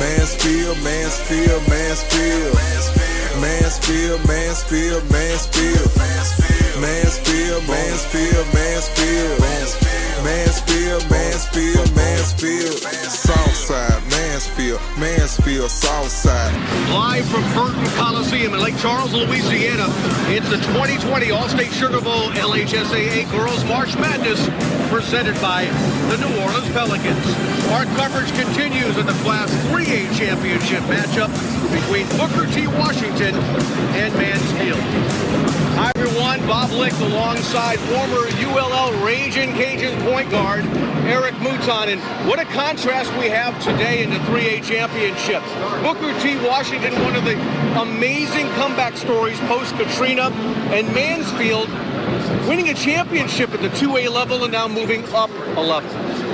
Mansfield, Mansfield, Mansfield. Mansfield, Mansfield, Mansfield. Mansfield, Mansfield, Mansfield. Mansfield, Mansfield, Mansfield. Southside, Mansfield, Mansfield, Southside. Live from Curtin Coliseum in Lake Charles, Louisiana, it's the 2020 All-State Sugar Bowl LHSAA Girls March Madness presented by the New Orleans Pelicans. Our coverage continues in the Class 3A Championship matchup between Booker T. Washington and Mansfield. Hi, everyone. Bob Lick alongside former ULL Ragin' Cajun point guard Eric Mouton. And what a contrast we have today in the 3A Championship. Booker T. Washington, one of the amazing comeback stories post-Katrina, and Mansfield winning a championship at the 2A level and now moving up a level.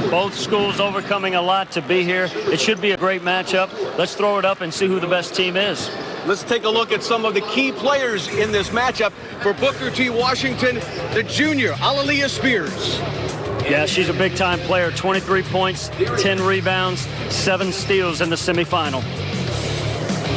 Both schools overcoming a lot to be here. It should be a great matchup. Let's throw it up and see who the best team is. Let's take a look at some of the key players in this matchup. For Booker T. Washington, the junior, Aliyah Spears. Yeah, she's a big-time player. 23 points, 10 rebounds, 7 steals in the semifinal.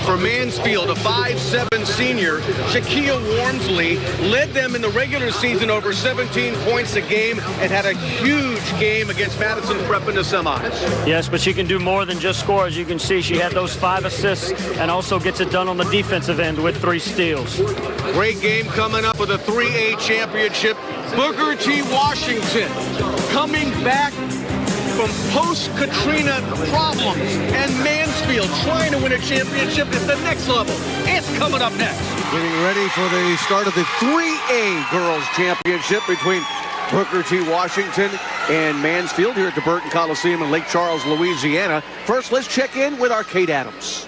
For Mansfield, a 5'7" senior, Shakia Warmsley led them in the regular season over 17 points a game and had a huge game against Madison Prep in the semis. Yes, but she can do more than just score. As you can see, she had those 5 assists and also gets it done on the defensive end with 3 steals. Great game coming up with a 3A championship. Booker T. Washington coming back from post-Katrina problems, and Mansfield trying to win a championship at the next level. It's coming up next. Getting ready for the start of the 3A Girls Championship between Booker T. Washington and Mansfield here at the Burton Coliseum in Lake Charles, Louisiana. First, let's check in with our Kate Adams.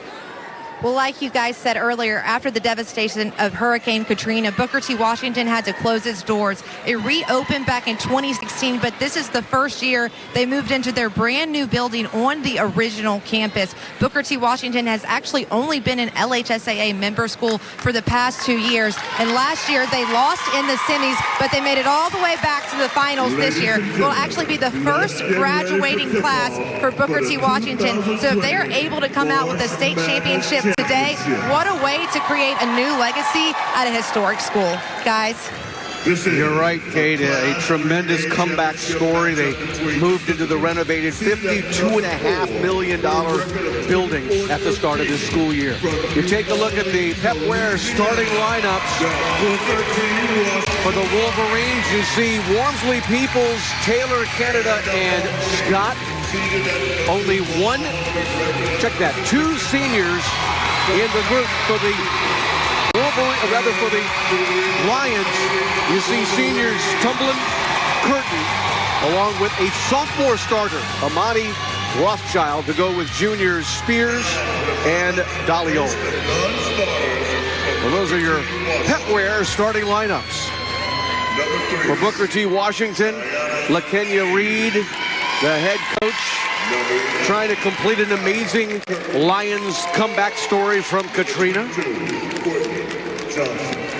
Well, like you guys said earlier, after the devastation of Hurricane Katrina, Booker T. Washington had to close its doors. It reopened back in 2016, but this is the first year they moved into their brand new building on the original campus. Booker T. Washington has actually only been an LHSAA member school for the past 2 years. And last year they lost in the semis, but they made it all the way back to the finals this year. It will actually be the first graduating class for Booker T. Washington. So if they are able to come out with a state championship today, what a way to create a new legacy at a historic school. Guys. You're right, Kate. A tremendous comeback story. They moved into the renovated $52.5 million building at the start of this school year. You take a look at the Pepware starting lineups. For the Wolverines, you see Warmsley, Peoples, Tailor, Canada, and Scott. Only one, check that, 2 seniors in the group. For the Wolverine, rather for the Lions, you see seniors Tumblin, Curtin, along with a sophomore starter, Amani Rothschild, to go with juniors Spears and Dolly. Well, those are your Pepware starting lineups. For Booker T. Washington, LaKenya Reed, the head coach, trying to complete an amazing Lions comeback story from Katrina.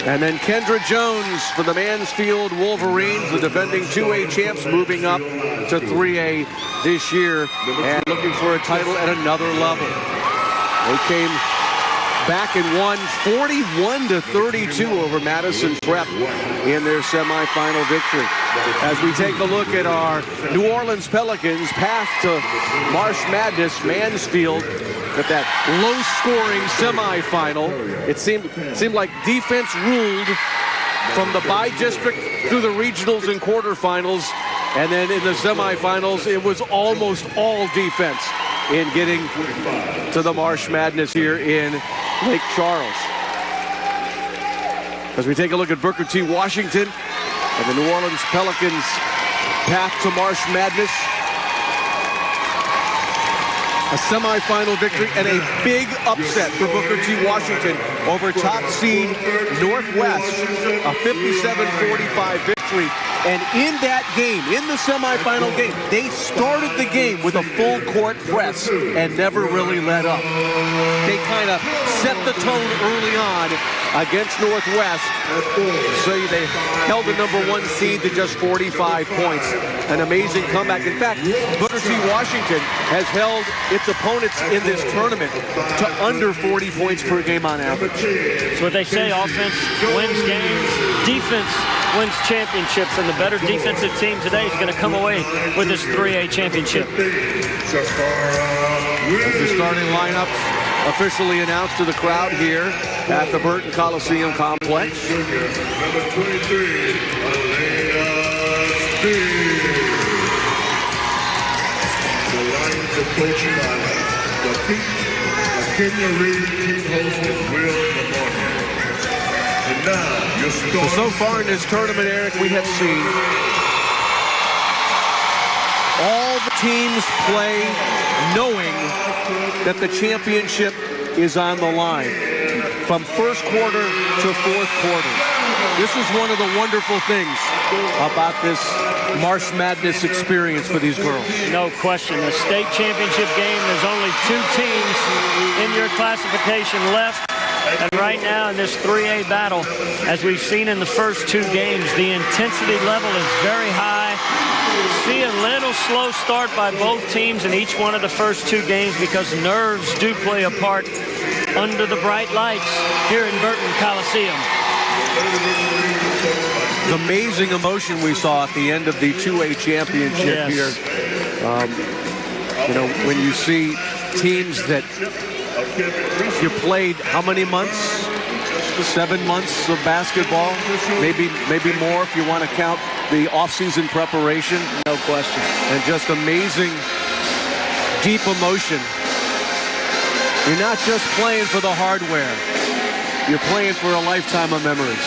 And then Kendra Jones for the Mansfield Wolverines, the defending 2A champs, moving up to 3A this year and looking for a title at another level. They came back and won 41-32 over Madison Prep in their semifinal victory. As we take a look at our New Orleans Pelicans' path to March Madness, Mansfield with that low-scoring semifinal. It seemed like defense ruled from the bi-district through the regionals and quarterfinals, and then in the semifinals, it was almost all defense in getting to the March Madness here in Lake Charles. As we take a look at Booker T. Washington and the New Orleans Pelicans' path to March Madness. A semifinal victory and a big upset for Booker T. Washington over top seed Northwest. A 57-45 victory And in that game, in the semifinal game, they started the game with a full court press and never really let up. They kind of set the tone early on against Northwest. So they held the #1 seed to just 45 points. An amazing comeback. In fact, Booker T. Washington has held its opponents in this tournament to under 40 points per game on average. It's what they say, offense wins games, defense wins championships, and the better defensive team today is going to come away with this 3A championship. As the starting lineup officially announced to the crowd here at the Burton Coliseum complex. Number 23, the Lions are coached by the Kenya Reed team host is Will Lamorne. And now, your star. So far in this tournament, Eric, we have seen all the teams play knowing that the championship is on the line from first quarter to fourth quarter. This is one of the wonderful things about this March Madness experience for these girls. No question. The state championship game, there's only 2 teams in your classification left. And right now in this 3A battle, as we've seen in the first 2 games, the intensity level is very high. See a little slow start by both teams in each one of the first 2 games because nerves do play a part under the bright lights here in Burton Coliseum. The amazing emotion we saw at the end of the 2A championship here. You know, when you see teams that you played how many months? 7 months of basketball, maybe more if you want to count the off-season preparation. No question. And just amazing, deep emotion. You're not just playing for the hardware. You're playing for a lifetime of memories.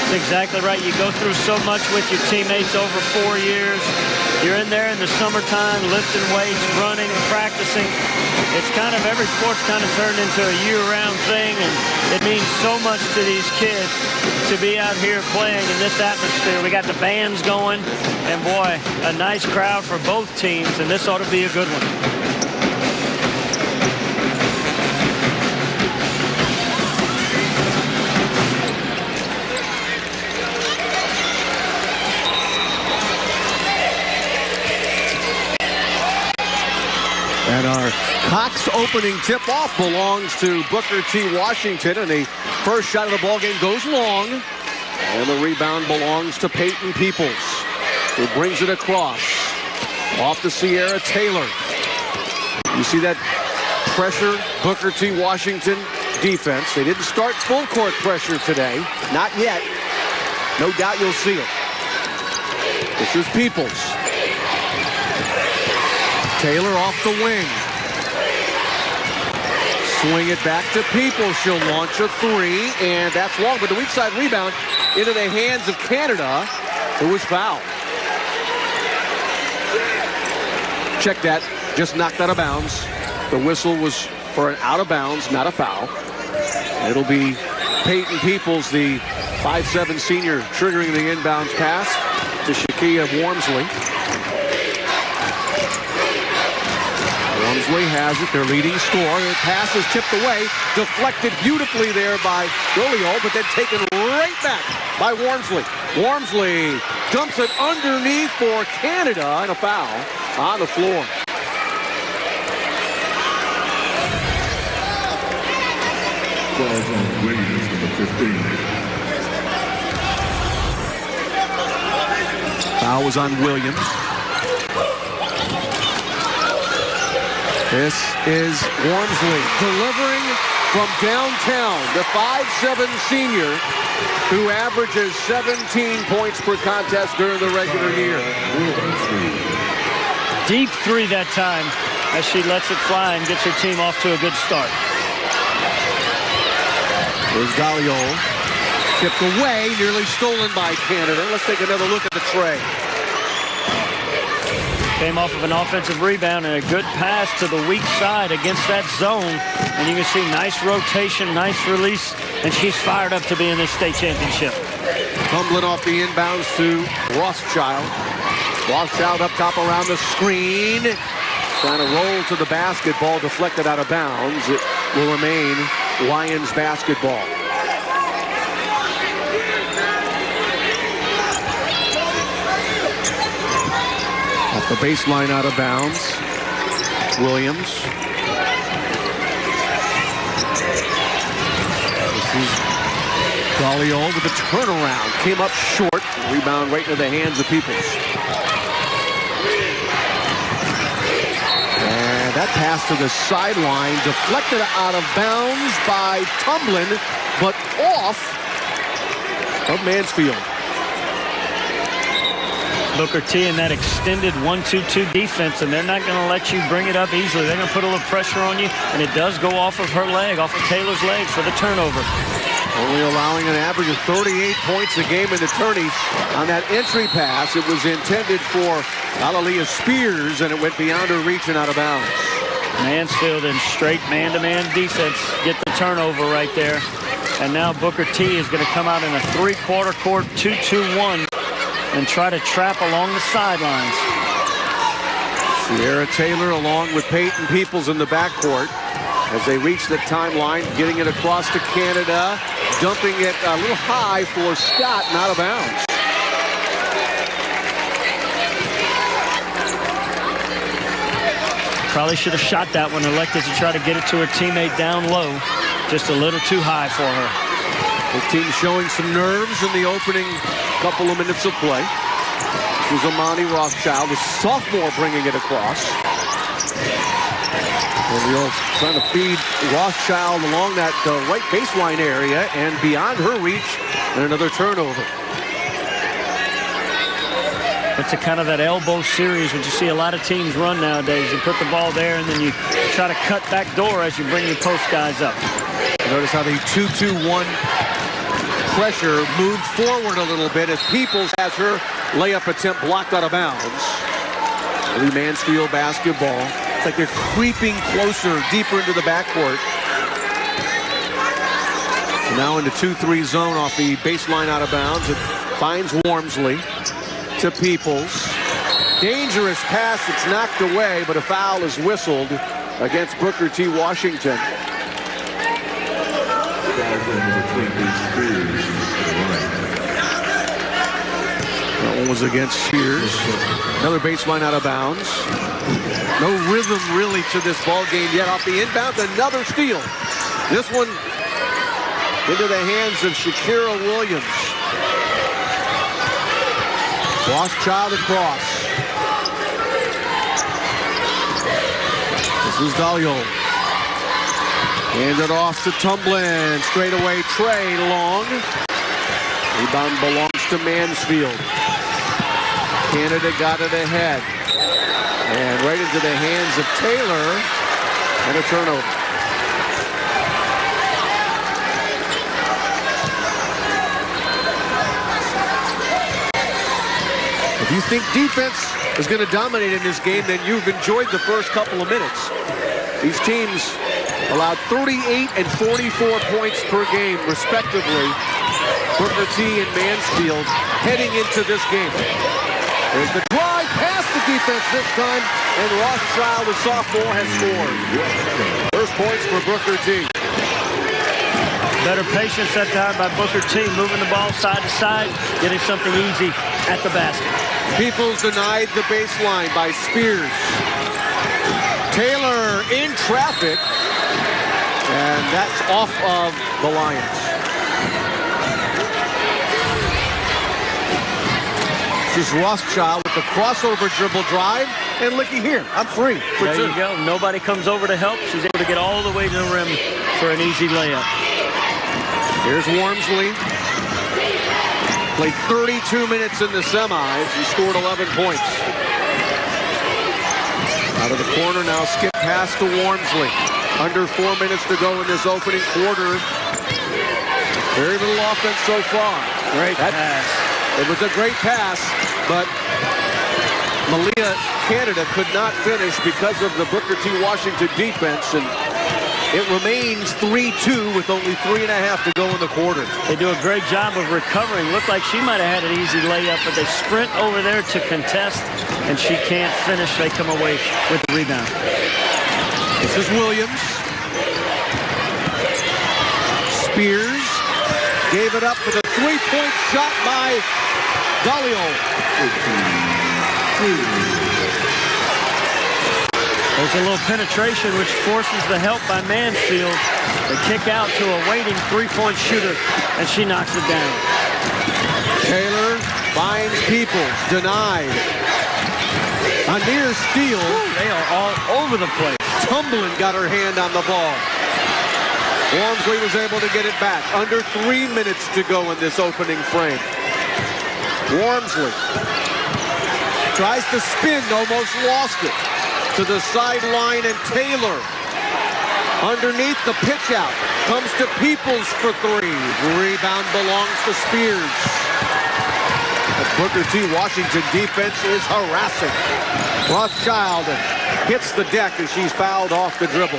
That's exactly right. You go through so much with your teammates over 4 years. You're in there in the summertime, lifting weights, running, practicing. It's kind of, every sport's kind of turned into a year-round thing, and it means so much to these kids to be out here playing in this atmosphere. We got the bands going, and boy, a nice crowd for both teams, and this ought to be a good one. And our Cox opening tip-off belongs to Booker T. Washington, and the first shot of the ball game goes long, and the rebound belongs to Peyton Peoples, who brings it across off the Sierra Tailor. You see that pressure, Booker T. Washington defense. They didn't start full court pressure today, not yet. No doubt you'll see it. This is Peoples. Tailor off the wing. Swing it back to Peoples. She'll launch a 3, and that's long. But the weak side rebound into the hands of Canada, who was fouled. Check that. Just knocked out of bounds. The whistle was for an out of bounds, not a foul. It'll be Peyton Peoples, the 5'7" senior, triggering the inbounds pass to Shakia Warmsley. Walmsley has it, their leading scorer. The pass is tipped away, deflected beautifully there by Dolly, but then taken right back by Warmsley. Warmsley dumps it underneath for Canada, and a foul on the floor. Falls on Williams, number 15. Foul was on Williams. This is Warmsley delivering from downtown. The 5'7" senior who averages 17 points per contest during the regular year. Deep 3 that time as she lets it fly and gets her team off to a good start. There's Dolly. Tipped away, nearly stolen by Canada. Let's take another look at the tray. Came off of an offensive rebound and a good pass to the weak side against that zone. And you can see nice rotation, nice release, and she's fired up to be in this state championship. Tumbling off the inbounds to Rothschild. Rothschild up top around the screen. Trying to roll to the basketball, deflected out of bounds. It will remain Lions basketball. Off the baseline, out of bounds. Williams. This is Dolly with the turnaround. Came up short. Rebound right into the hands of Peoples. And that pass to the sideline, deflected out of bounds by Tumblin, but off of Mansfield. Booker T in that extended 1-2-2 defense, and they're not going to let you bring it up easily. They're going to put a little pressure on you, and it does go off of her leg, off of Taylor's leg for the turnover. Only allowing an average of 38 points a game in the tourney on that entry pass. It was intended for Aliyah Spears, and it went beyond her reach and out of bounds. Mansfield in straight man-to-man defense get the turnover right there. And now Booker T is going to come out in a three-quarter court 2-2-1 and try to trap along the sidelines. Sierra Tailor along with Peyton Peoples in the backcourt as they reach the timeline, getting it across to Canada, dumping it a little high for Scott and out of bounds. Probably should have shot that one, elected to try to get it to her teammate down low. Just a little too high for her. The team showing some nerves in the opening couple of minutes of play. This is Amani Rothschild, the sophomore, bringing it across. And we'll trying to feed Rothschild along that right baseline area and beyond her reach, and another turnover. It's a kind of that elbow series which you see a lot of teams run nowadays. You put the ball there and then you try to cut back door as you bring your post guys up. Notice how the 2-2-1 pressure moved forward a little bit as Peoples has her layup attempt blocked out of bounds. Early Mansfield basketball. It's like they're creeping closer, deeper into the backcourt. So now into 2-3 zone off the baseline out of bounds. It finds Warmsley to Peoples. Dangerous pass that's knocked away, but a foul is whistled against Booker T. Washington. That one was against Spears. Another baseline out of bounds. No rhythm really to this ball game yet. Off the inbound, another steal. This one into the hands of Shakira Williams. Rothschild across. This is Dalio. Hand it off to Tumblin. Straightaway Trey long. Rebound belongs to Mansfield. Canada got it ahead. And right into the hands of Tailor. And a turnover. If you think defense is going to dominate in this game, then you've enjoyed the first couple of minutes. These teams allowed 38 and 44 points per game, respectively. Booker T and Mansfield heading into this game. There's the drive past the defense this time, and Rothschild, the sophomore, has scored. First points for Booker T. Better patience that time by Booker T, moving the ball side to side, getting something easy at the basket. Peoples denied the baseline by Spears. Tailor in traffic, and that's off of the Lions. This is Rothschild with the crossover dribble drive, and looky here, I'm free for There two. you go. Nobody comes over to help. She's able to get all the way to the rim for an easy layup. Here's Warmsley. Played 32 minutes in the semis. He scored 11 points. Out of the corner now, skip pass to Warmsley. Under 4 minutes to go in this opening quarter. Very little offense so far. Great pass. It was a great pass, but Malia Canada could not finish because of the Booker T. Washington defense, and It remains 3-2 with only 3.5 to go in the quarter. They do a great job of recovering. Looked like she might have had an easy layup, but they sprint over there to contest, and she can't finish. They come away with the rebound. This is Williams. Spears gave it up for the three-point shot by Dolly. There's a little penetration, which forces the help by Mansfield. They kick out to a waiting three-point shooter, and she knocks it down. Tailor finds Peoples, denied. A near steal. Ooh, they are all over the place. Tumbling got her hand on the ball. Warmsley was able to get it back. Under 3 minutes to go in this opening frame. Warmsley tries to spin, almost lost it. To the sideline, and Tailor underneath the pitch out. Comes to Peoples for three. Rebound belongs to Spears. The Booker T. Washington defense is harassing. Rothschild hits the deck as she's fouled off the dribble.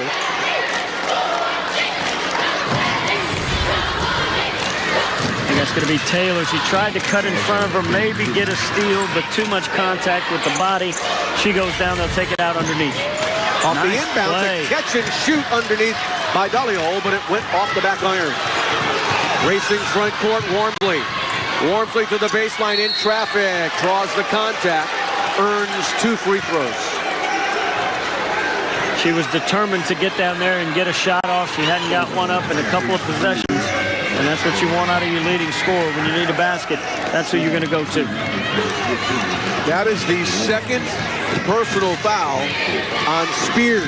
And that's going to be Tailor. She tried to cut in front of her, maybe get a steal, but too much contact with the body. She goes down, they'll take it out underneath. Off Nice the inbound, play. to catch and shoot underneath by Dolly, but it went off the back iron. Racing front court, Warmsley. Warmsley to the baseline in traffic, draws the contact, earns 2 free throws. She was determined to get down there and get a shot off. She hadn't got one up in a couple of possessions. And that's what you want out of your leading scorer. When you need a basket, that's who you're going to go to. That is the second personal foul on Spears.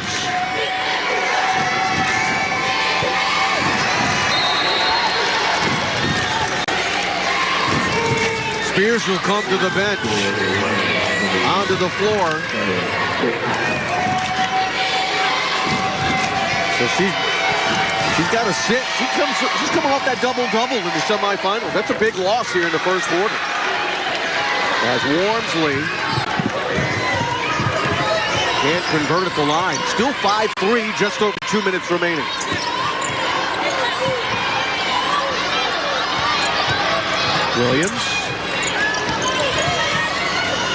Spears will come to the bench, onto the floor. So she's got to sit. She's coming off that double-double in the semifinals. That's a big loss here in the first quarter. As Warmsley can't convert at the line. Still 5-3, just over 2 minutes remaining. Williams.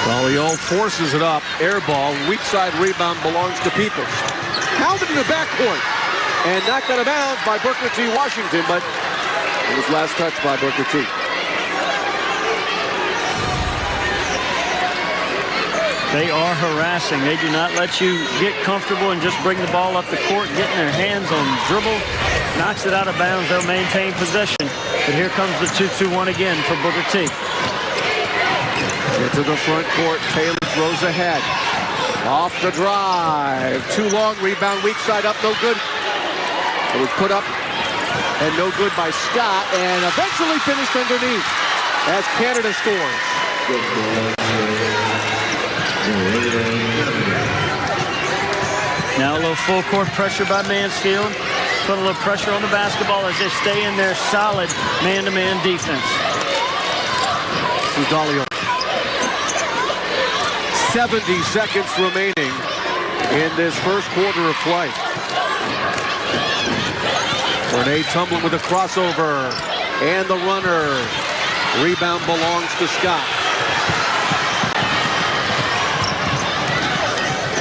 Dolly forces it up. Air ball. Weak side rebound belongs to Peoples. Pounded in the backcourt. And knocked out of bounds by Booker T. Washington, but it was last touched by Booker T. They are harassing. They do not let you get comfortable and just bring the ball up the court, getting their hands on Dribble. Knocks it out of bounds. They'll maintain possession. But here comes the 2-2-1 again for Booker T. Into the front court. Tailor throws ahead. Off the drive. Too long. Rebound. Weak side up. No good. It was put up and no good by Scott, and eventually finished underneath as Canada scores. Now a little full court pressure by Mansfield. Put a little pressure on the basketball as they stay in their solid man-to-man defense. This is Dolly. 70 seconds remaining in this first quarter of play. Renee tumbling with a crossover, and the runner. Rebound belongs to Scott.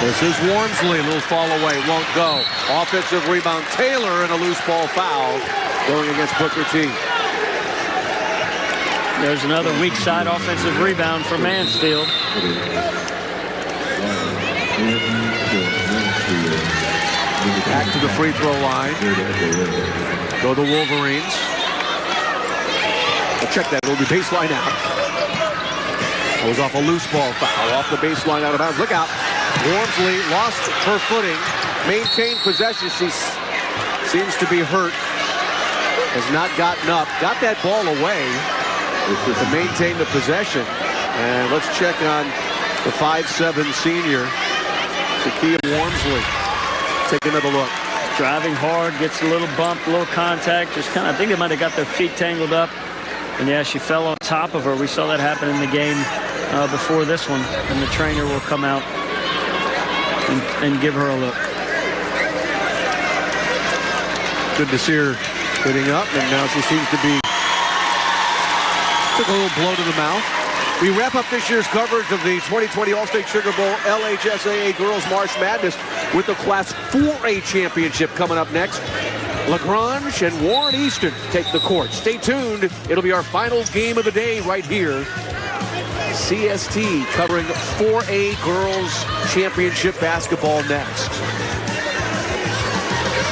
This is Warmsley, a little fall away, won't go. Offensive rebound, Tailor, and a loose ball foul going against Booker T. There's another weak side offensive rebound for Mansfield. Back to the free throw line. Go the Wolverines. I'll check that. It'll be baseline out. That was off a loose ball foul. Off the baseline out of bounds. Look out. Warmsley lost her footing. Maintained possession. She seems to be hurt. Has not gotten up. Got that ball away to maintain the possession. And let's check on the 5'7" senior, Takia Warmsley. Take another look. Driving hard, gets a little bump, a little contact. Just kind of, I think they might have got their feet tangled up. And yeah, she fell on top of her. We saw that happen in the game before this one. And the trainer will come out and give her a look. Good to see her hitting up, and now she seems to be took a little blow to the mouth. We wrap up this year's coverage of the 2020 All-State Sugar Bowl LHSAA Girls March Madness with the Class 4A Championship coming up next. LaGrange and Warren Easton take the court. Stay tuned. It'll be our final game of the day right here. CST covering 4A Girls Championship basketball next.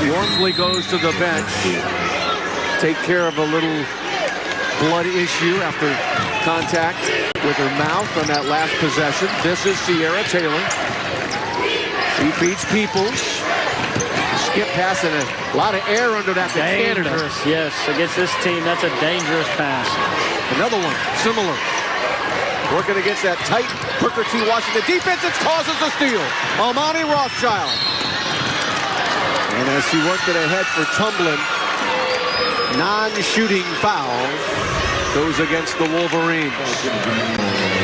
Warmsley goes to the bench. Take care of a little blood issue after contact with her mouth on that last possession. This is Sierra Tailor. She feeds Peoples. Skip pass and a lot of air under that to Canada. Yes, against this team, that's a dangerous pass. Another one, similar. Working against that tight Booker T. Washington defense, it causes the steal. Almani Rothschild. And as she worked it ahead for tumbling, non-shooting foul goes against the Wolverines.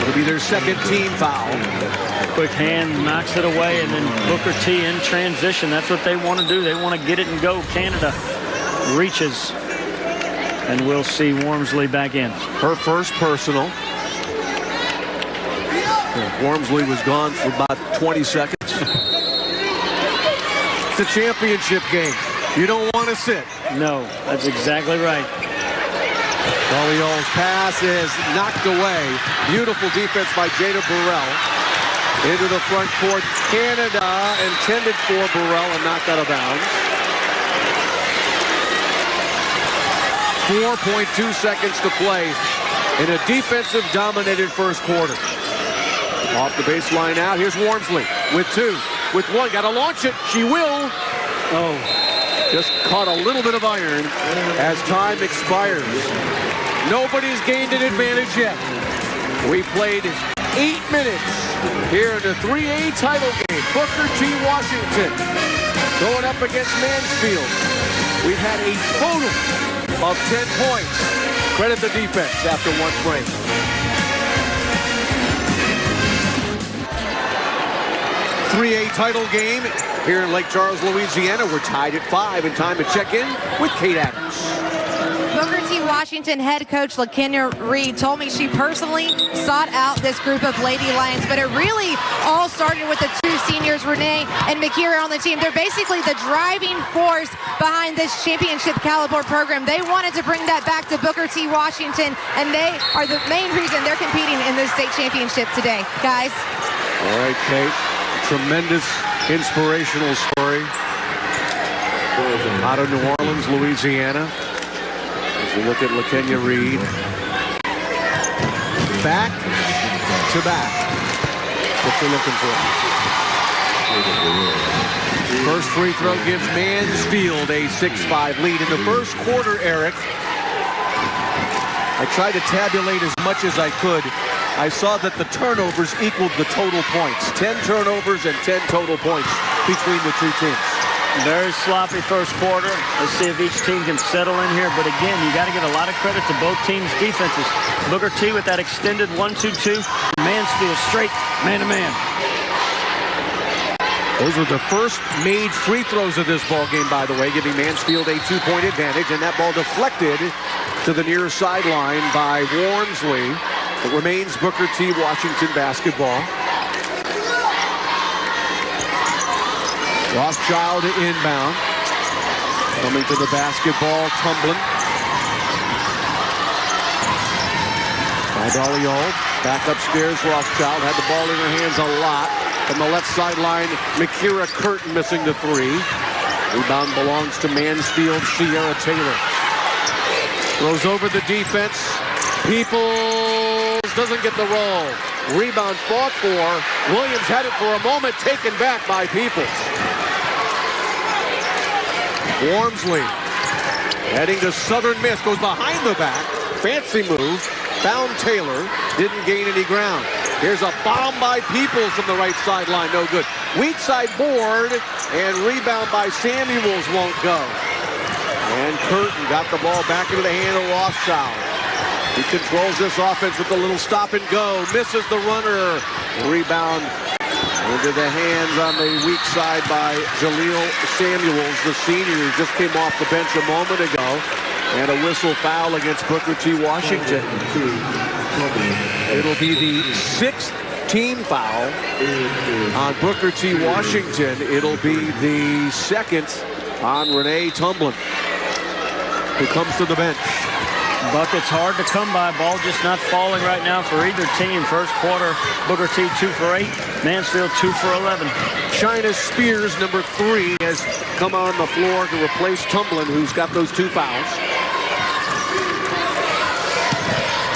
It'll be their second team foul. Quick hand knocks it away, and then Booker T in transition. That's what they want to do. They want to get it and go. Canada reaches, and we'll see Warmsley back in. Her first personal. Warmsley was gone for about 20 seconds. It's a championship game. You don't want to sit. No, that's exactly right. Dolly's pass is knocked away. Beautiful defense by Jada Burrell. Into the front court. Canada intended for Burrell and knocked out of bounds. 4.2 seconds to play in a defensive dominated first quarter. Off the baseline out. Here's Warmsley with two. With one. Got to launch it. She will. Oh. Just caught a little bit of iron as time expires. Nobody's gained an advantage yet. We played 8 minutes here in the 3A title game. Booker T. Washington going up against Mansfield. We've had a total of 10 points. Credit the defense after one frame. .3A title game here in Lake Charles, Louisiana. We're tied at 5 and time to check in with Kate Adams. Booker T. Washington head coach LaKenya Reed told me she personally sought out this group of Lady Lions, but it really all started with the two seniors, Renee and Makira, on the team. They're basically the driving force behind this championship caliber program. They wanted to bring that back to Booker T. Washington, and they are the main reason they're competing in this state championship today. Guys. All right, Kate. Tremendous inspirational story out of New Orleans, Louisiana. As you look at LaKenya Reed. Back to back. What you're looking for. First free throw gives Mansfield a 6-5 lead. In the first quarter, Eric, I tried to tabulate as much as I could. I saw that the turnovers equaled the total points. 10 turnovers and 10 total points between the two teams. Very sloppy first quarter. Let's see if each team can settle in here. But again, you got to give a lot of credit to both teams' defenses. Booker T with that extended 1-2-2. Mansfield straight man-to-man. Those were the first made free throws of this ball game, by the way, giving Mansfield a 2-point advantage. And that ball deflected to the near sideline by Warmsley. It remains Booker T. Washington basketball. Rothschild inbound. Coming to the basketball, tumbling. By Dolly. Back upstairs, Rothschild had the ball in her hands a lot. From the left sideline, Makira Curtin missing the three. Rebound belongs to Mansfield, Sierra Tailor. Throws over the defense. Peoples doesn't get the roll. Rebound fought for. Williams had it for a moment, taken back by Peoples. Warmsley heading to Southern Miss, goes behind the back. Fancy move. Found Tailor. Didn't gain any ground. Here's a bomb by Peoples from the right sideline. No good. Weak side board, and rebound by Samuels won't go. And Curtin got the ball back into the hand of Rothschild. He controls this offense with a little stop and go. Misses the runner. Rebound Into the hands on the weak side by Jaleel Samuels, the senior who just came off the bench a moment ago. And a whistle foul against Booker T. Washington. It'll be the 6th team foul on Booker T. Washington. It'll be the 2nd on Renee Tumblin, who comes to the bench. Buckets hard to come by. Ball just not falling right now for either team. First quarter, Booker T 2 for 8. Mansfield 2 for 11. China Spears, number 3, has come on the floor to replace Tumblin, who's got those 2 fouls.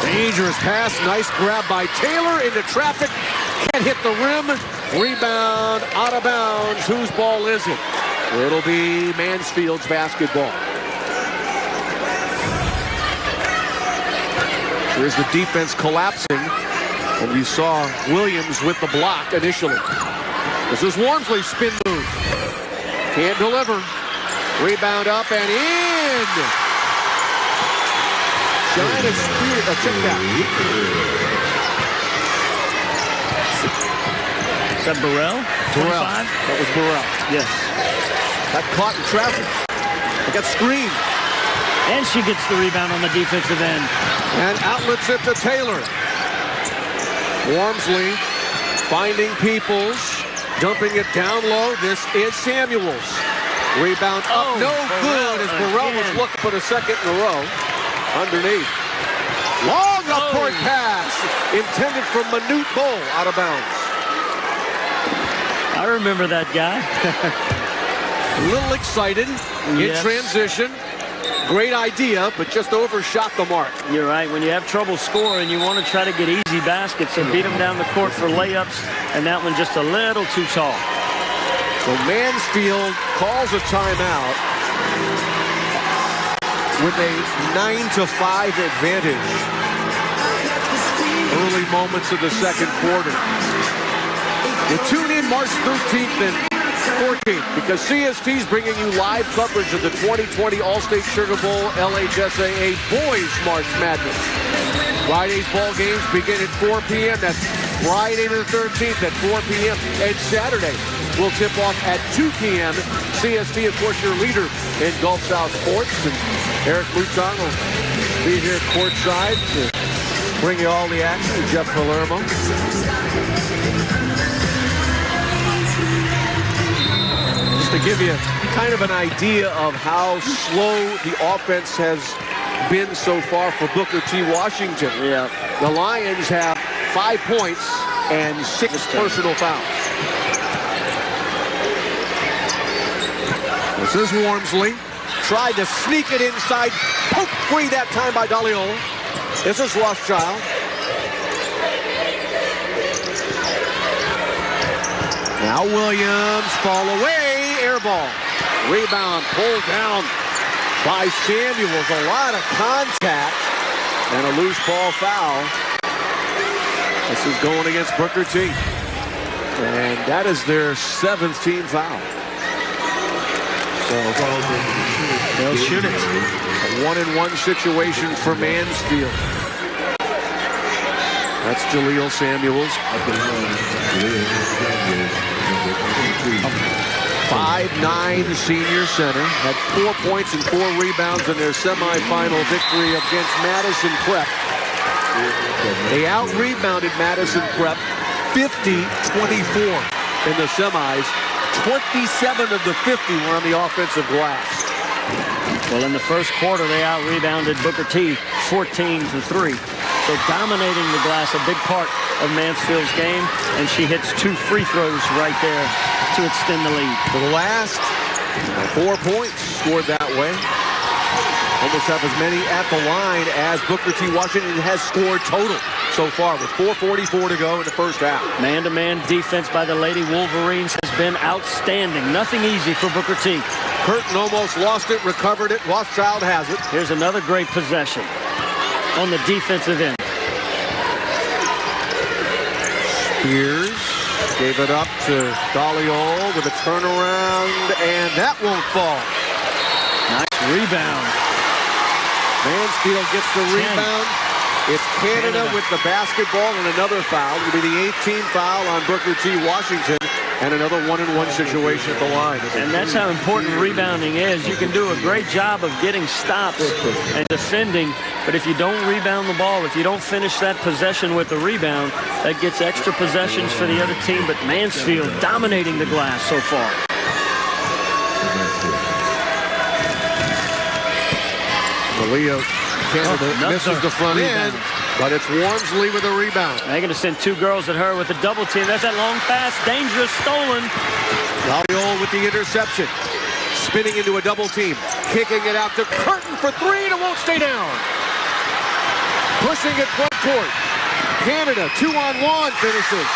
Dangerous pass. Nice grab by Tailor into traffic. Can't hit the rim. Rebound out of bounds. Whose ball is it? It'll be Mansfield's basketball. Here's the defense collapsing, and you saw Williams with the block initially. This is Warmsley's spin move. Can't deliver. Rebound up and in. China Spears, check that. Is that Burrell? Burrell. That was Burrell. Yes. Got caught in traffic. They got screened. And she gets the rebound on the defensive end. And outlets it to Tailor. Warmsley finding Peoples, dumping it down low. This is Samuels. Rebound up, no good, as Burrell was looking for the 2nd in a row. Underneath. Long up-court pass, intended for Manute Bull, out of bounds. I remember that guy. A little excited in transition. Great idea, but just overshot the mark. You're right. When you have trouble scoring, you want to try to get easy baskets, so beat them down the court for layups, and that one just a little too tall. So Mansfield calls a timeout with a 9-5 advantage. Early moments of the 2nd quarter. We'll tune in March 13th and 14th, because CST is bringing you live coverage of the 2020 All-State Sugar Bowl LHSAA Boys March Madness. Friday's ball games begin at 4 p.m. That's Friday the 13th at 4 p.m. And Saturday will tip off at 2 p.m. CST, of course, your leader in Gulf South sports. And Eric Mouton will be here courtside to bring you all the action. Jeff Palermo. To give you kind of an idea of how slow the offense has been so far for Booker T. Washington. Yeah. The Lions have 5 points and 6 personal fouls. This is Warmsley. Tried to sneak it inside. Poke free that time by Dolly. This is Rothschild. Now Williams, fall away. Air ball. Rebound pulled down by Samuels. A lot of contact and a loose ball foul. This is going against Booker T. And that is their 7th team foul. So they'll shoot it. A 1-and-1 situation for Mansfield. That's Jaleel Samuels. 5'9" senior center, had 4 points and 4 rebounds in their semifinal victory against Madison Prep. They out-rebounded Madison Prep 50-24 in the semis. 27 of the 50 were on the offensive glass. Well, in the first quarter, they out-rebounded Booker T 14-3. So dominating the glass, a big part of Mansfield's game, and she hits 2 free throws right there to extend the lead. For the last 4 points scored that way. Almost have as many at the line as Booker T. Washington has scored total so far, with 4:44 to go in the first half. Man-to-man defense by the Lady Wolverines has been outstanding. Nothing easy for Booker T. Curtin almost lost it, recovered it. Rothschild has it. Here's another great possession on the defensive end. Spears gave it up to Dolly with a turnaround, and that won't fall. Nice rebound. Mansfield gets the rebound. It's Canada with the basketball and another foul. It'll be the 18th foul on Booker T. Washington and another 1-and-1 situation at the line. And that's how important rebounding is. You can do a great job of getting stops and defending, but if you don't rebound the ball, if you don't finish that possession with a rebound, that gets extra possessions for the other team. But Mansfield dominating the glass so far. Malia, Canada misses the front end, but it's Warmsley with a rebound. They're going to send two girls at her with a double team. That's that long pass, dangerous, stolen. Dolly with the interception. Spinning into a double team. Kicking it out to Curtin for three, and it won't stay down. Pushing at front court. Canada, 2-on-1 finishes.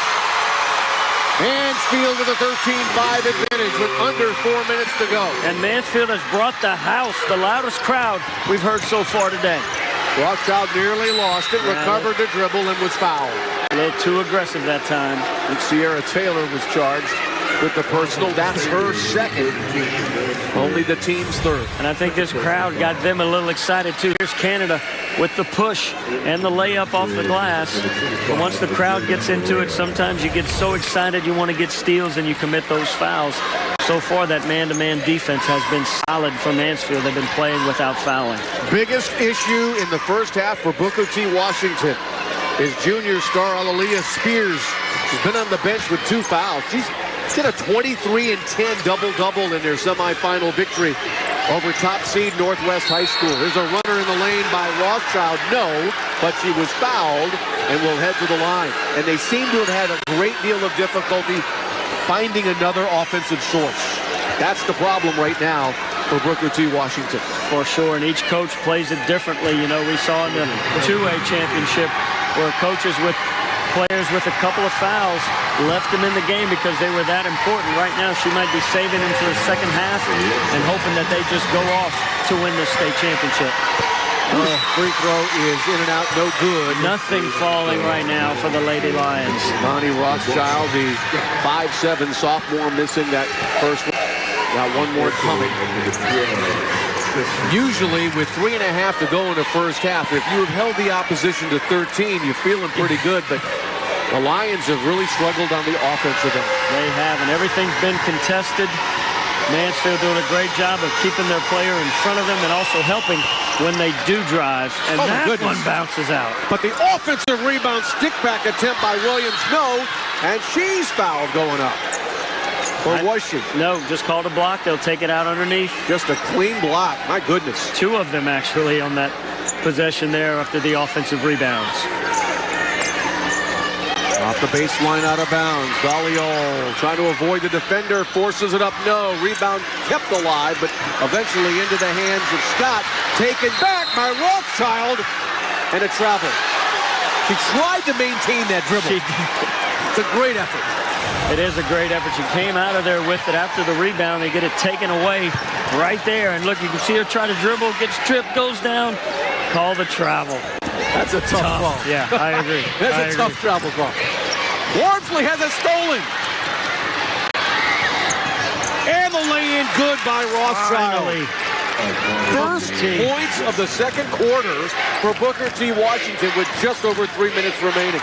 Mansfield with a 13-5 advantage with under 4 minutes to go. And Mansfield has brought the house, the loudest crowd we've heard so far today. Rothschild nearly lost it, recovered the dribble, and was fouled. A little too aggressive that time. And Sierra Tailor was charged with the personal. That's her second. Only the team's third. And I think this crowd got them a little excited too. Here's Canada with the push and the layup off the glass. But once the crowd gets into it, sometimes you get so excited you want to get steals and you commit those fouls. So far, that man-to-man defense has been solid for Mansfield. They've been playing without fouling. Biggest issue in the first half for Booker T. Washington is junior star Aaliyah Spears. She's been on the bench with 2 fouls. She's did a 23-10 double-double in their semifinal victory over top seed Northwest High School. There's a runner in the lane by Rothschild. No, but she was fouled and will head to the line. And they seem to have had a great deal of difficulty finding another offensive source. That's the problem right now for Booker T. Washington. For sure, and each coach plays it differently. You know, we saw in the 2A championship where coaches with players with a couple of fouls left them in the game because they were that important. Right now, she might be saving them for the second half and hoping that they just go off to win the state championship. Free throw is in and out, no good. Nothing falling right now for the Lady Lions. Bonnie Rothschild, the 5'7" sophomore, missing that first one. Got one more coming. Usually with 3.5 to go in the first half, if you have held the opposition to 13, you're feeling pretty good, but the Lions have really struggled on the offensive end. They have, and everything's been contested. Mansfield doing a great job of keeping their player in front of them and also helping when they do drive. And that one bounces out. But the offensive rebound stick-back attempt by Williams, no, and she's fouled going up. Or was she? No, just called a block. They'll take it out underneath. Just a clean block. My goodness. 2 of them actually on that possession there after the offensive rebounds. Off the baseline, out of bounds. Dolly trying to avoid the defender, forces it up. No, rebound kept alive, but eventually into the hands of Scott. Taken back by Rothschild, and a travel. She tried to maintain that dribble. It's a great effort. It is a great effort. She came out of there with it after the rebound. They get it taken away right there. And look, you can see her try to dribble, gets tripped, goes down. Call the travel. That's a tough call. Yeah, I agree. That's a tough travel call. Warmsley has it stolen. And the lay-in good by Rothschild. Finally. First points of the second quarter for Booker T. Washington with just over 3 minutes remaining.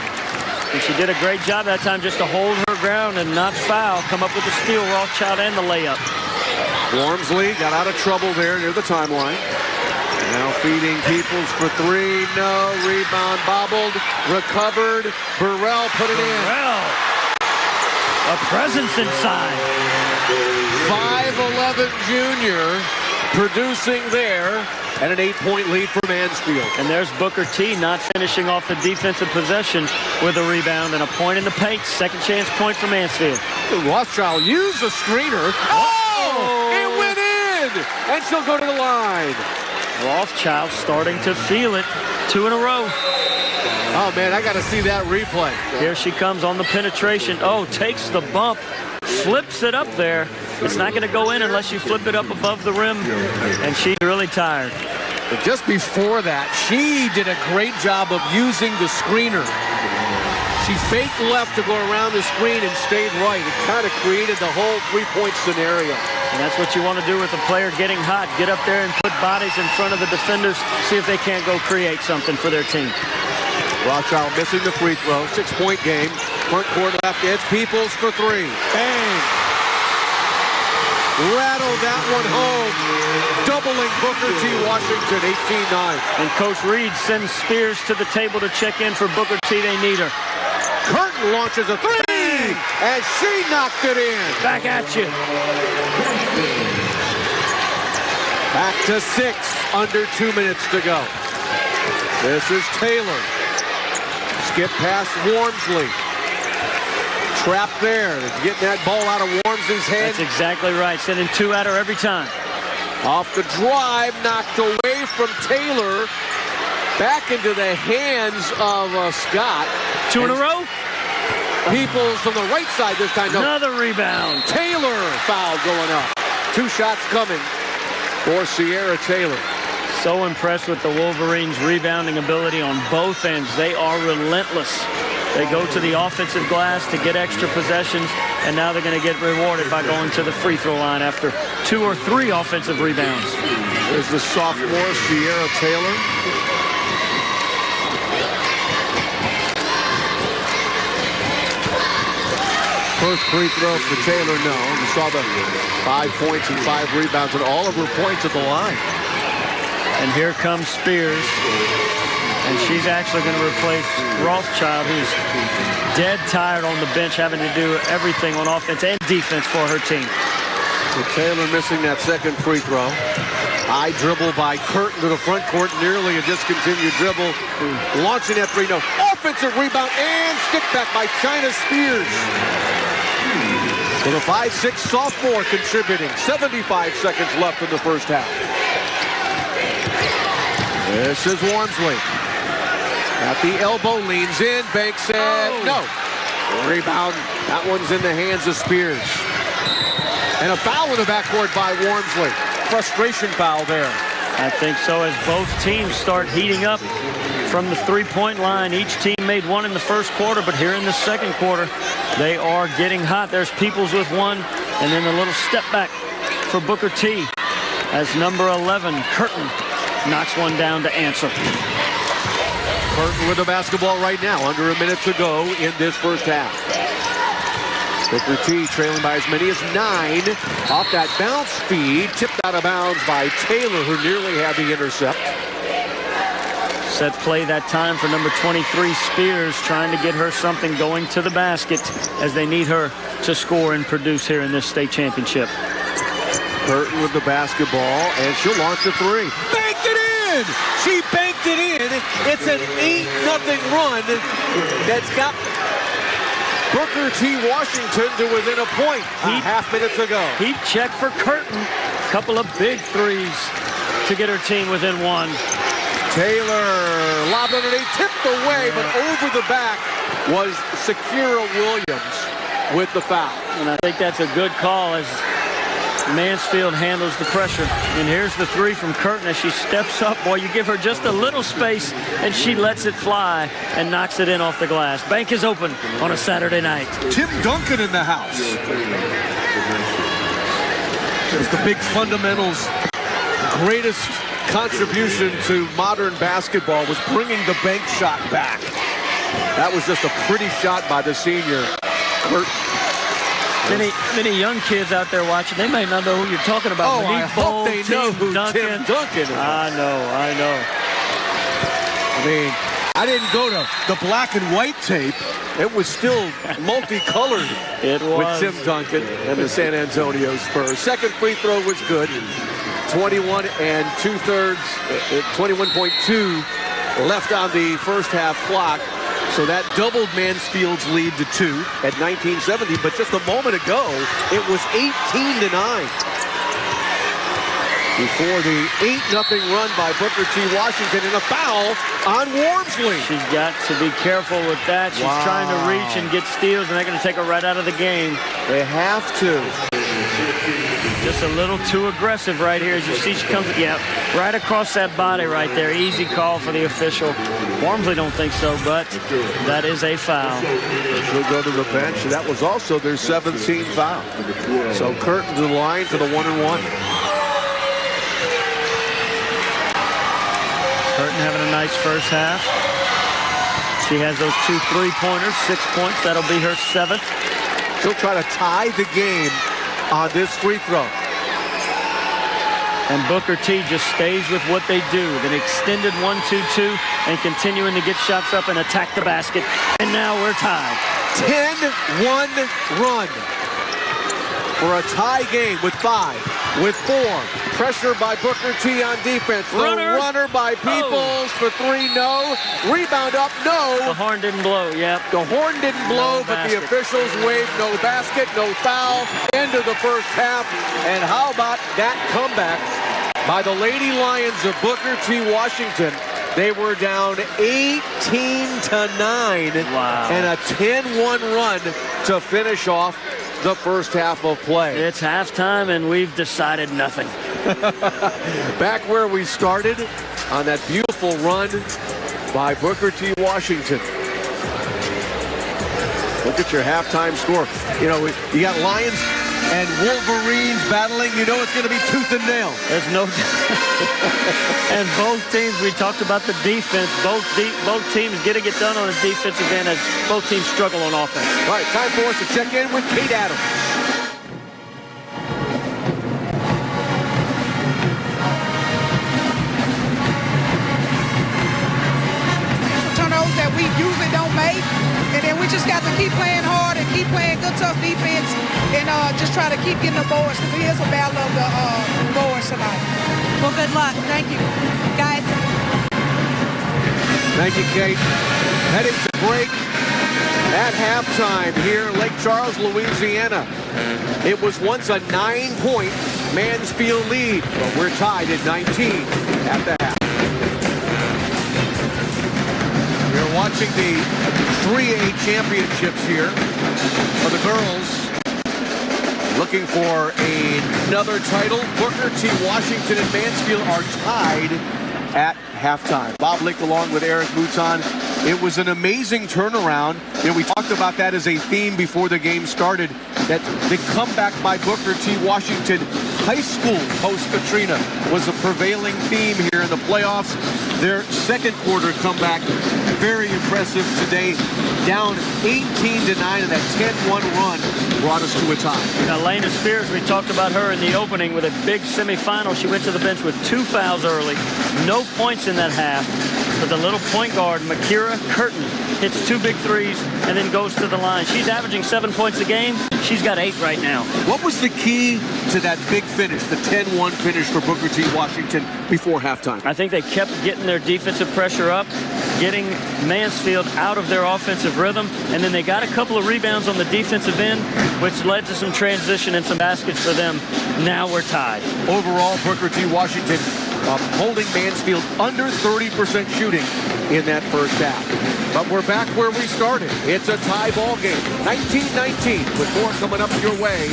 And she did a great job that time just to hold her ground and not foul. Come up with the steal, Rothschild, and the layup. Wormsley got out of trouble there near the timeline. Now feeding Peoples for 3. No. Rebound bobbled. Recovered. Burrell put it in. Burrell. A presence inside. 5'11" junior producing there. And an 8-point lead for Mansfield. And there's Booker T not finishing off the defensive possession with a rebound and a point in the paint. Second chance point for Mansfield. Rothschild used the screener. Oh! It went in! And she'll go to the line. Rothschild starting to feel it. 2 in a row. Oh, man, I got to see that replay. Here she comes on the penetration. Oh, takes the bump. Flips it up there. It's not going to go in unless you flip it up above the rim. And she's really tired. But just before that, she did a great job of using the screener. She faked left to go around the screen and stayed right. It kind of created the whole 3-point scenario. And that's what you want to do with a player getting hot. Get up there and put bodies in front of the defenders. See if they can't go create something for their team. Rothschild missing the free throw. 6-point game. Front court left edge. Peoples for three. Bang! Rattle that one home. Doubling Booker T. Washington, 18-9. And Coach Reed sends Spears to the table to check in for Booker T. They need her. Curtin launches a three, and she knocked it in. Back at you. Back to 6, under 2 minutes to go. This is Tailor. Skip past Warmsley. Trap there. Getting that ball out of Warmsley's hand. That's exactly right. Sending 2 at her every time. Off the drive, knocked away from Tailor. Back into the hands of Scott. 2 in a row. Peoples from the right side this time. No. Another rebound. Tailor foul going up. 2 shots coming for Sierra Tailor. So impressed with the Wolverines' rebounding ability on both ends. They are relentless. They go to the offensive glass to get extra possessions, and now they're going to get rewarded by going to the free throw line after 2 or 3 offensive rebounds. There's the sophomore, Sierra Tailor. First free throw for Tailor, no. You saw the 5 points and 5 rebounds and all of her points at the line. And here comes Spears. And she's actually going to replace Rothschild, who's dead tired on the bench, having to do everything on offense and defense for her team. So Tailor missing that second free throw. High dribble by Curtin to the front court, nearly a discontinued dribble. Launching that three, no. Offensive rebound and stick back by China Spears. So the 5'6" sophomore contributing. 75 seconds left in the first half. This is Warmsley. At the elbow, leans in, banks it, no. Rebound, that one's in the hands of Spears. And a foul in the backcourt by Warmsley. Frustration foul there. I think so, as both teams start heating up from the three-point line. Each team made 1 in the first quarter, but here in the second quarter, they are getting hot. There's Peoples with 1, and then a little step back for Booker T. As number 11, Curtin, knocks one down to answer. Curtin with the basketball right now, under a minute to go in this first half. Booker T trailing by as many as 9 off that bounce feed, tipped out of bounds by Tailor, who nearly had the intercept. Set play that time for number 23, Spears, trying to get her something going to the basket as they need her to score and produce here in this state championship. Curtin with the basketball, and she'll launch a three. Banked it in! She banked it in. It's an 8-0 run that's got Booker T. Washington to within a point. A half minute to go. He checked for Curtin. Couple of big threes to get her team within 1. Tailor lobbed underneath, tipped away, but over the back was Sakira Williams with the foul. And I think that's a good call as Mansfield handles the pressure. And here's the three from Curtin as she steps up. Boy, you give her just a little space, and she lets it fly and knocks it in off the glass. Bank is open on a Saturday night. Tim Duncan in the house. It's the big fundamentals. Greatest contribution to modern basketball was bringing the bank shot back. That was just a pretty shot by the senior, Curtin. Many young kids out there watching, they may not know who you're talking about. Oh, I hope they know who Tim Duncan is. I know. I mean, I didn't go to the black and white tape. It was still multicolored. It was. With Tim Duncan and the San Antonio Spurs. Second free throw was good. 21 2/3, 21.2 left on the first half clock. So that doubled Mansfield's lead to 2 at 1970. But just a moment ago, it was 18-9. Before the 8-0 run by Booker T. Washington and a foul on Warmsley. She's got to be careful with that. She's trying to reach and get steals, and they're going to take her right out of the game. They have to. Just a little too aggressive right here. As you see, she comes, right across that body right there. Easy call for the official. Warmsley don't think so, but that is a foul. She'll go to the bench. That was also their 17th foul. So Curtin to the line for the 1-and-1. Curtin having a nice first half. She has those 2 3-pointers, 6 points. That'll be her 7th. She'll try to tie the game on this free throw. And Booker T just stays with what they do. An extended 1-2-2 and continuing to get shots up and attack the basket. And now we're tied. 10-1 run for a tie game with 5, with 4. Pressure by Booker T on defense. The runner by Peoples for 3, no. Rebound up, no. The horn didn't blow, yep. The horn didn't blow, but the officials waved no basket, no foul. End of the first half. And how about that comeback by the Lady Lions of Booker T. Washington? They were down 18-9. Wow. And a 10-1 run to finish off the first half of play. It's halftime, and we've decided nothing. Back where we started on that beautiful run by Booker T. Washington. Look at your halftime score. You know, you got Lions and Wolverines battling. You know it's going to be tooth and nail. There's no and both teams, we talked about the defense. Both teams get it done on the defensive end as both teams struggle on offense. All right, time for us to check in with Kate Adams. Turnovers that we usually don't make. And then we just got to keep playing hard and keep playing good, tough defense and just try to keep getting the boards because it is a battle of the boards tonight. Well, good luck. Thank you, guys. Thank you, Kate. Heading to break at halftime here in Lake Charles, Louisiana. It was once a 9-point Mansfield lead, but we're tied at 19 at the half. We're watching the 3A championships here for the girls. Looking for another title. Booker T. Washington and Mansfield are tied at halftime. Bob Lick along with Eric Mouton. It was an amazing turnaround. You know, we talked about that as a theme before the game started, that the comeback by Booker T. Washington high school post-Katrina was a prevailing theme here in the playoffs. Their second quarter comeback, very impressive today. Down 18-9, and that 10-1 run brought us to a tie. Now, Lena Spears, we talked about her in the opening with a big semifinal. She went to the bench with 2 fouls early. No points in that half. But the little point guard, Makira Curtin, hits 2 big threes and then goes to the line. She's averaging 7 points a game. She's got 8 right now. What was the key to that big finish, the 10-1 finish for Booker T. Washington before halftime? I think they kept getting their defensive pressure up, getting Mansfield out of their offensive rhythm, and then they got a couple of rebounds on the defensive end, which led to some transition and some baskets for them. Now we're tied. Overall, Booker T. Washington holding Mansfield under 30% shooting in that first half. But we're back where we started. It's a tie ball game, 19-19, with more coming up your way.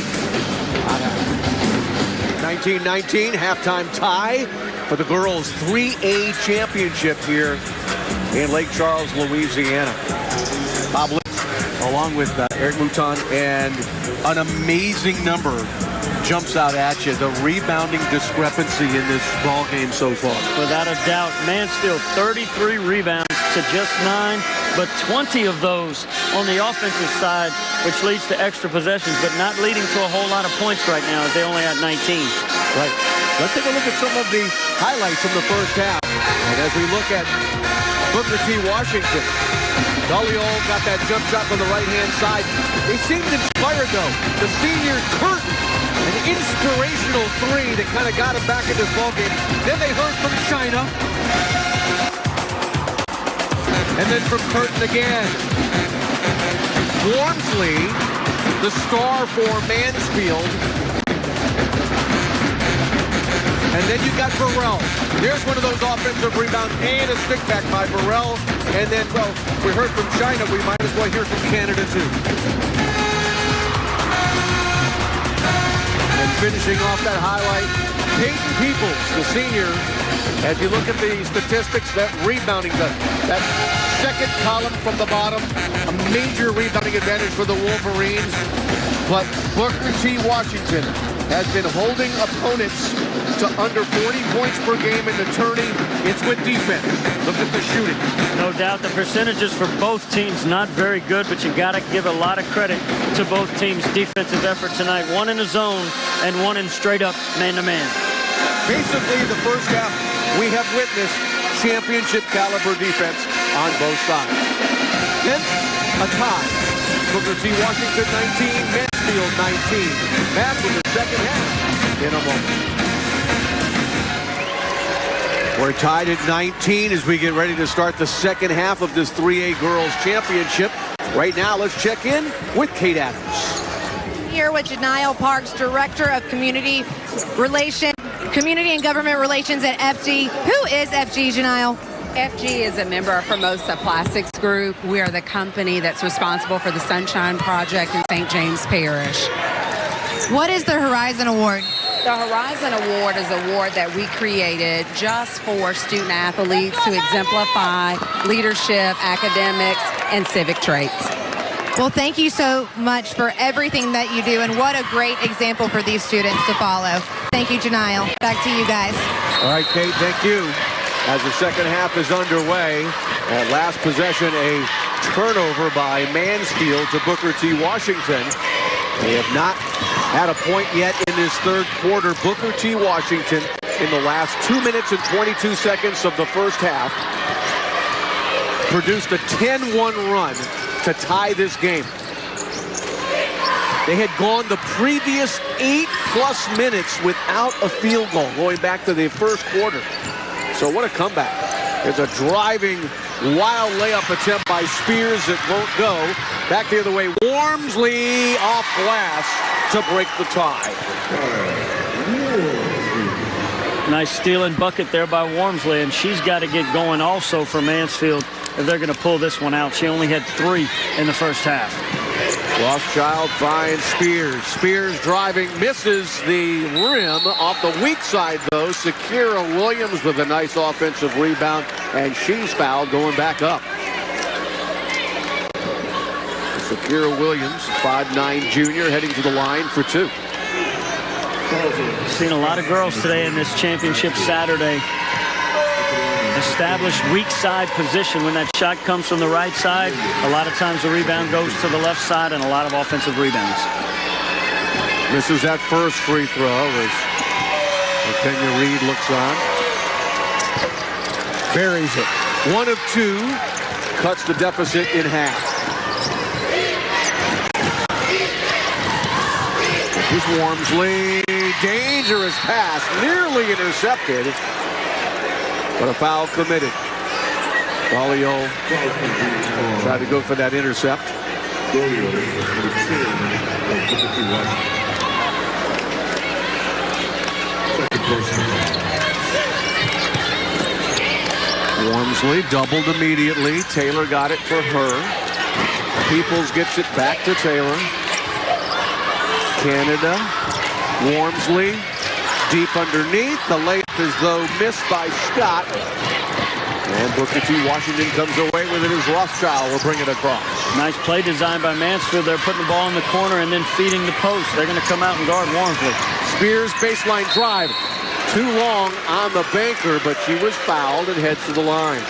19-19, halftime tie for the girls' 3A championship here in Lake Charles, Louisiana. Bob Lick, along with Eric Mouton, and an amazing number jumps out at you. The rebounding discrepancy in this ball game so far. Without a doubt, Mansfield 33 rebounds to just 9, but 20 of those on the offensive side, which leads to extra possessions, but not leading to a whole lot of points right now as they only had 19. Right. Let's take a look at some of the highlights from the first half. And as we look at Booker T. Washington, Dolly got that jump shot from the right-hand side. They seemed inspired, though. The senior Curtin, an inspirational 3 that kind of got him back in this ballgame. Then they heard from China. And then from Curtin again. Warmsley, the star for Mansfield. And then you got Burrell. There's one of those offensive rebounds and a stick back by Burrell. And then, well, we heard from China. We might as well hear from Canada, too. And finishing off that highlight, Peyton Peoples, the senior. As you look at the statistics, that rebounding, that second column from the bottom, a major rebounding advantage for the Wolverines. But Booker T. Washington has been holding opponents to under 40 points per game in the tourney. It's with defense. Look at the shooting. No doubt the percentages for both teams not very good, but you got to give a lot of credit to both teams' defensive effort tonight. One in the zone and one in straight up man-to-man. Basically, the first half, we have witnessed championship caliber defense on both sides. Hence, a tie. Booker T. Washington 19, Mansfield 19. Back with the second half in a moment. We're tied at 19 as we get ready to start the second half of this 3A Girls Championship. Right now, let's check in with Kate Adams. Here with Janelle Parks, Director of Community and Government Relations at FG. Who is FG, Janelle? FG is a member of Formosa Plastics Group. We are the company that's responsible for the Sunshine Project in St. James Parish. What is the Horizon Award? The Horizon Award is an award that we created just for student athletes to exemplify leadership, academics, and civic traits. Well, thank you so much for everything that you do, and what a great example for these students to follow. Thank you, Janelle. Back to you guys. All right, Kate, thank you. As the second half is underway, at last possession, a turnover by Mansfield to Booker T. Washington. They have not had a point yet in this third quarter. Booker T. Washington, in the last 2 minutes and 22 seconds of the first half, produced a 10-1 run to tie this game. They had gone the previous 8+ minutes without a field goal, going back to the first quarter. So what a comeback. There's a driving, wild layup attempt by Spears that won't go. Back the other way, Warmsley off glass to break the tie. Nice stealing bucket there by Warmsley, and she's got to get going also for Mansfield if they're going to pull this one out. She only had 3 in the first half. Rothschild finds Spears. Spears driving, misses the rim off the weak side, though. Sakira Williams with a nice offensive rebound, and she's fouled going back up. Sakira Williams, 5'9" junior, heading to the line for 2. Seen a lot of girls today in this championship Saturday establish weak side position. When that shot comes from the right side, a lot of times the rebound goes to the left side, and a lot of offensive rebounds. This is that first free throw as Kenya Reed looks on. Buries it. 1 of 2. Cuts the deficit in half. Here's Warmsley. Dangerous pass. Nearly intercepted. But a foul committed. Dolly tried to go for that intercept. Warmsley doubled immediately. Tailor got it for her. Peoples gets it back to Tailor. Canada. Warmsley. Deep underneath. The layup is, though, missed by Scott. And Booker T. Washington comes away with it as Rothschild will bring it across. Nice play design by Mansfield. They're putting the ball in the corner and then feeding the post. They're going to come out and guard Warmsley. Spears baseline drive. Too long on the banker, but she was fouled and heads to the line.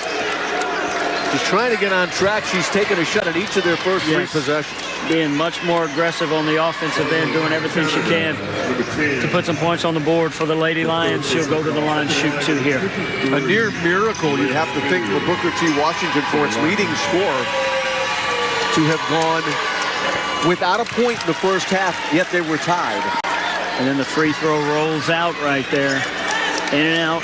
She's trying to get on track. She's taken a shot at each of their first 3 possessions. Being much more aggressive on the offensive end, doing everything she can to put some points on the board for the Lady Lions. She'll go to the line, shoot 2 here. A near miracle, you'd have to think, for Booker T. Washington, for its leading scorer, to have gone without a point in the first half, yet they were tied. And then the free throw rolls out right there. In and out.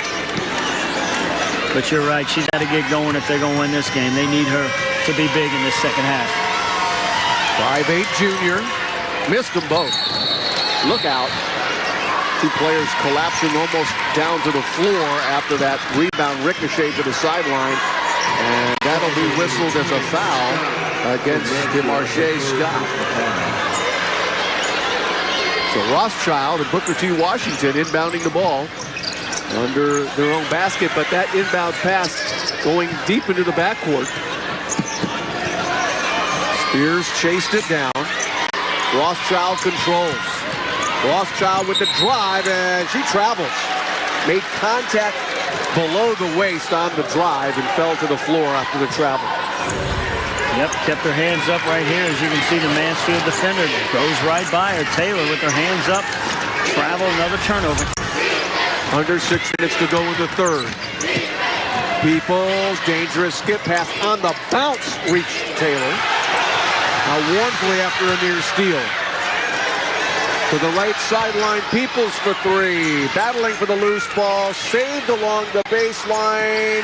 But you're right, she's got to get going if they're going to win this game. They need her to be big in this second half. 5'8" junior. Missed them both. Look out. 2 players collapsing almost down to the floor after that rebound ricochet to the sideline. And that'll be whistled as a foul against DeMarche Scott. So Rothschild and Booker T. Washington inbounding the ball under their own basket, but that inbound pass going deep into the backcourt. Spears chased it down. Rothschild controls. Rothschild with the drive, and she travels. Made contact below the waist on the drive and fell to the floor after the travel. Yep, kept her hands up right here. As you can see, the Mansfield defender goes right by her. Tailor with her hands up. Travel, another turnover. Under 6 minutes to go in the third. Peoples, dangerous skip pass on the bounce, reached Tailor. Now Warmsley after a near steal. To the right sideline, Peoples for 3. Battling for the loose ball, saved along the baseline.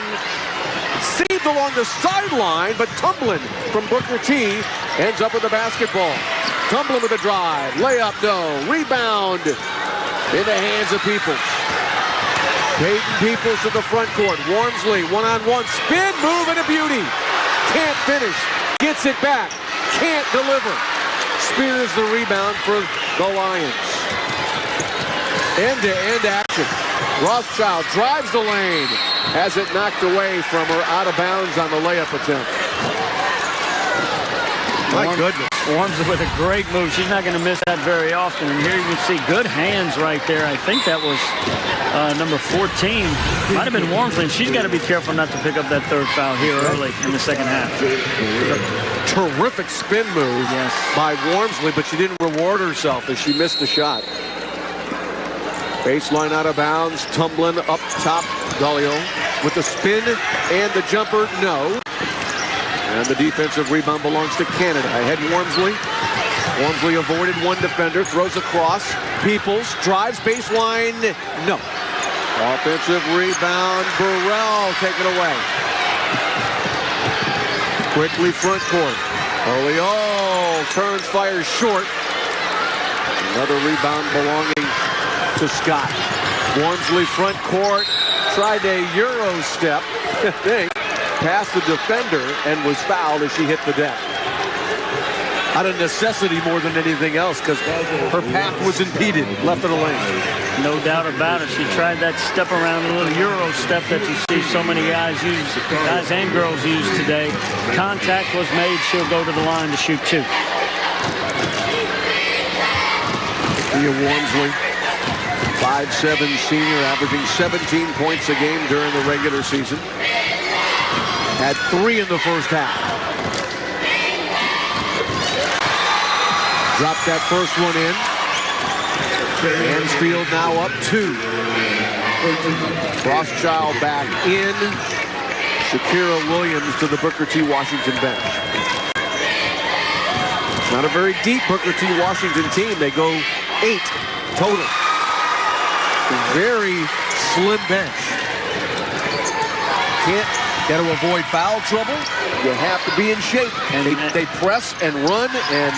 Saved along the sideline, but tumbling from Booker T. Ends up with the basketball. Tumbling with a drive. Layup, no. Rebound in the hands of Peoples. Peyton Peoples to the front court. Warmsley, one-on-one. Spin move and a beauty. Can't finish. Gets it back. Can't deliver. Spears the rebound for the Lions. End-to-end action. Rothschild drives the lane. Has it knocked away from her, out of bounds on the layup attempt. My goodness. Warmsley with a great move. She's not going to miss that very often. And here you can see good hands right there. I think that was number 14. Might have been Warmsley. She's got to be careful not to pick up that third foul here early in the second half. Terrific spin move by Warmsley, but she didn't reward herself as she missed the shot. Baseline out of bounds, tumbling up top. Dolly with the spin and the jumper, no. And the defensive rebound belongs to Canada. Ahead Warmsley. Warmsley avoided one defender, throws across. Peoples drives baseline, no. Offensive rebound, Burrell taken away. Quickly front court. Turns, fires short. Another rebound belonging to Scott. Warmsley front court. Tried a Euro step, I think. Past the defender and was fouled as she hit the deck. Out of necessity more than anything else because her path was impeded, left of the lane. No doubt about it. She tried that step around, a little Euro step that you see so many guys use, guys and girls use today. Contact was made. She'll go to the line to shoot 2. Thea Warmsley, 5'7" senior, averaging 17 points a game during the regular season. Had 3 in the first half. Dropped that first one in. Mansfield now up 2. Rothschild back in. Shakira Williams to the Booker T. Washington bench. Not a very deep Booker T. Washington team. They go 8 total. Very slim bench. Got to avoid foul trouble. You have to be in shape. And they press and run, and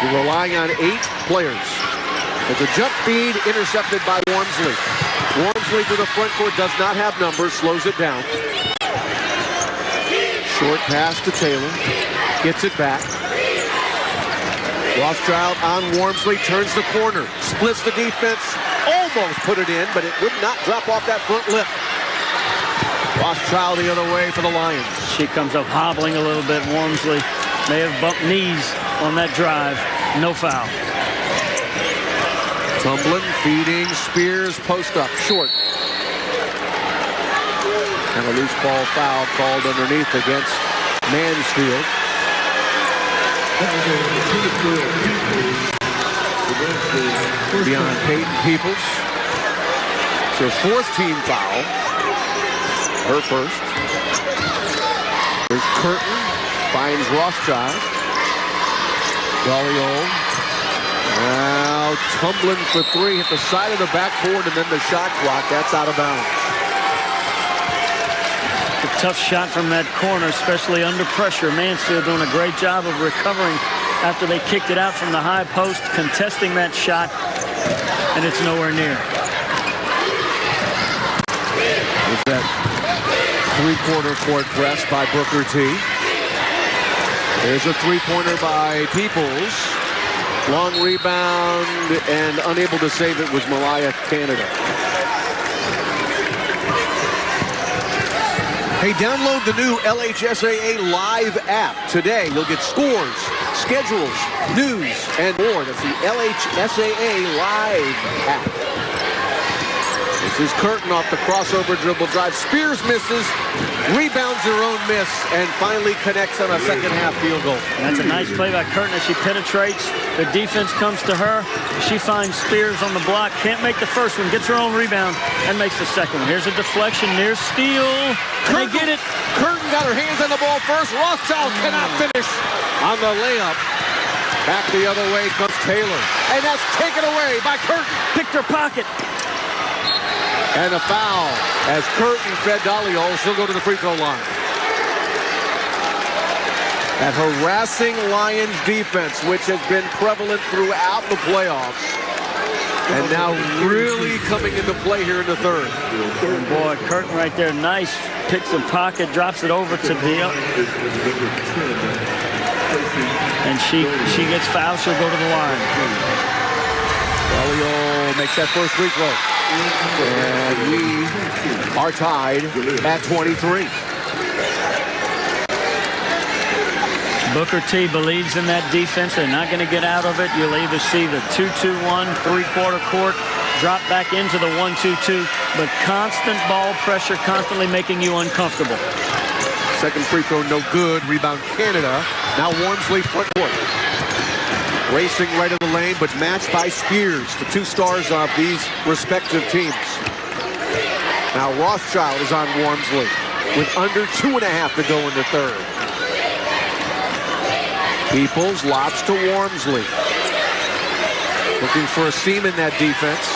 you're relying on 8 players. There's a jump feed intercepted by Warmsley. Warmsley to the front court, does not have numbers, slows it down. Short pass to Tailor. Gets it back. Rothschild on Warmsley, turns the corner. Splits the defense. Almost put it in, but it would not drop off that front lip. Rothschild the other way for the Lions. She comes up hobbling a little bit. Warmsley may have bumped knees on that drive. No foul. Tumbling, feeding, Spears, post up, short. And a loose ball foul called underneath against Mansfield. Beyond Peyton Peoples. It's her 4th team foul. Her first. There's Curtin. Finds Rothschild. Dolly. Now tumbling for 3. Hit the side of the backboard and then the shot clock. That's out of bounds. A tough shot from that corner, especially under pressure. Mansfield doing a great job of recovering after they kicked it out from the high post, contesting that shot, and it's nowhere near. There's that 3-quarter court press by Booker T. There's a 3-pointer by Peoples. Long rebound and unable to save it was Malaya, Canada. Hey, download the new LHSAA Live app today. You'll get scores, schedules, news, and more. That's the LHSAA Live app. This is Curtin off the crossover dribble drive. Spears misses, rebounds her own miss, and finally connects on a second-half field goal. That's a nice play by Curtin as she penetrates. The defense comes to her. She finds Spears on the block. Can't make the first one. Gets her own rebound and makes the second one. Here's a deflection near steal. And they get it. Curtin got her hands on the ball first. Rothschild cannot finish on the layup. Back the other way comes Tailor. And that's taken away by Curtin. Picked her pocket. And a foul as Curtin fed Dolly. She'll go to the free throw line. That harassing Lions defense, which has been prevalent throughout the playoffs, and now really coming into play here in the third. And boy, Curtin right there, nice. Picks a pocket, drops it over to Deal. And she gets fouled. She'll go to the line. Dolly makes that first free throw. And we are tied at 23. Booker T believes in that defense. They're not going to get out of it. You'll either see the 2-2-1, three-quarter court, drop back into the 1-2-2, but constant ball pressure, constantly making you uncomfortable. Second free throw, no good. Rebound Canada. Now Warmsley front court. Racing right in the lane, but matched by Spears, the two stars of these respective teams. Now Rothschild is on Warmsley with under 2.5 to go in the third. Peoples lobs to Warmsley. Looking for a seam in that defense.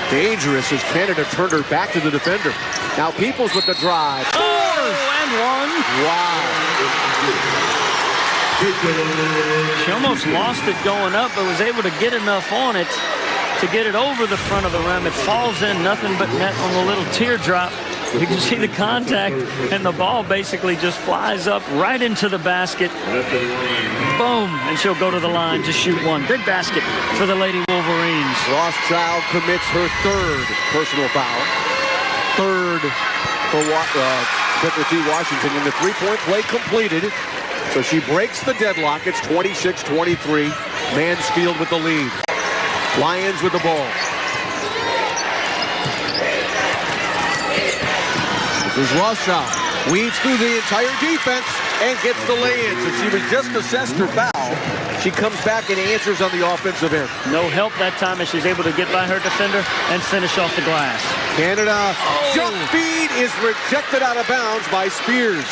Dangerous as Canada turned her back to the defender. Now Peoples with the drive. And one. Wow. She almost lost it going up, but was able to get enough on it to get it over the front of the rim. It falls in, nothing but net on the little teardrop. You can see the contact, and the ball basically just flies up right into the basket. Boom, and she'll go to the line to shoot one. Big basket for the Lady Wolverines. Rothschild commits her third personal foul. Third for Booker T. Washington, and the three-point play completed. So she breaks the deadlock. It's 26-23. Mansfield with the lead. Lions with the ball. This is Rothschild. Weaves through the entire defense and gets the lay-in. So she was just assessed her foul. She comes back and answers on the offensive end. No help that time as she's able to get by her defender and finish off the glass. Canada jump feed is rejected out of bounds by Spears.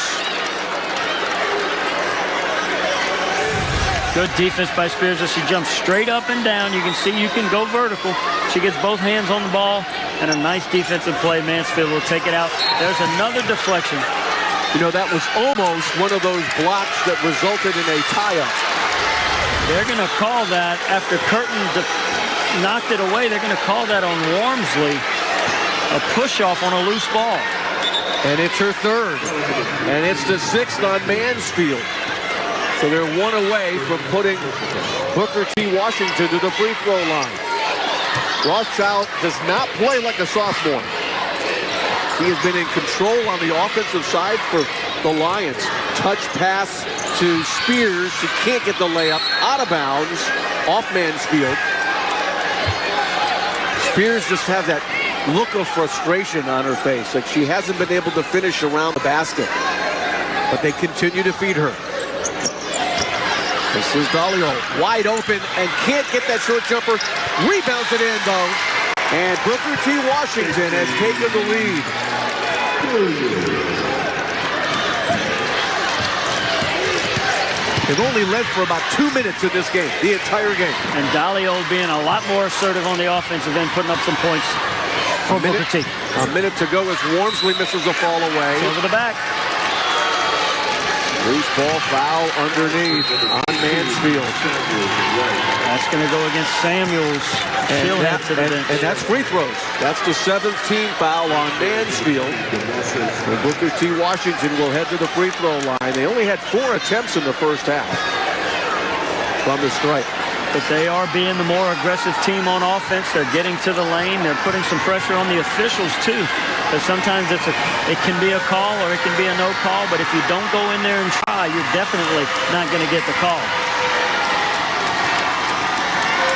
Good defense by Spears as she jumps straight up and down. You can see you can go vertical. She gets both hands on the ball, and a nice defensive play. Mansfield will take it out. There's another deflection. You know, that was almost one of those blocks that resulted in a tie-up. They're going to call that after Curtin knocked it away. They're going to call that on Warmsley. A push-off on a loose ball. And it's her third. And it's the sixth on Mansfield. So they're one away from putting Booker T. Washington to the free throw line. Rothschild does not play like a sophomore. He has been in control on the offensive side for the Lions. Touch pass to Spears. She can't get the layup out of bounds off Mansfield. Spears just has that look of frustration on her face, like she hasn't been able to finish around the basket. But they continue to feed her. This is Dolly wide open and can't get that short jumper. Rebounds it in, though. And Booker T. Washington has taken the lead. They've only led for about 2 minutes in this game, the entire game. And Dolly being a lot more assertive on the offensive end, putting up some points for Booker T. A minute to go as Warmsley misses a fall away. Over the back. Loose ball foul underneath on Mansfield. That's going to go against Samuels. And that's free throws. That's the 7th team foul on Mansfield. And Booker T. Washington will head to the free throw line. They only had 4 attempts in the first half from the stripe. but they are being the more aggressive team on offense. They're getting to the lane. They're putting some pressure on the officials too, because sometimes it can be a call or it can be a no call, but if you don't go in there and try, you're definitely not going to get the call.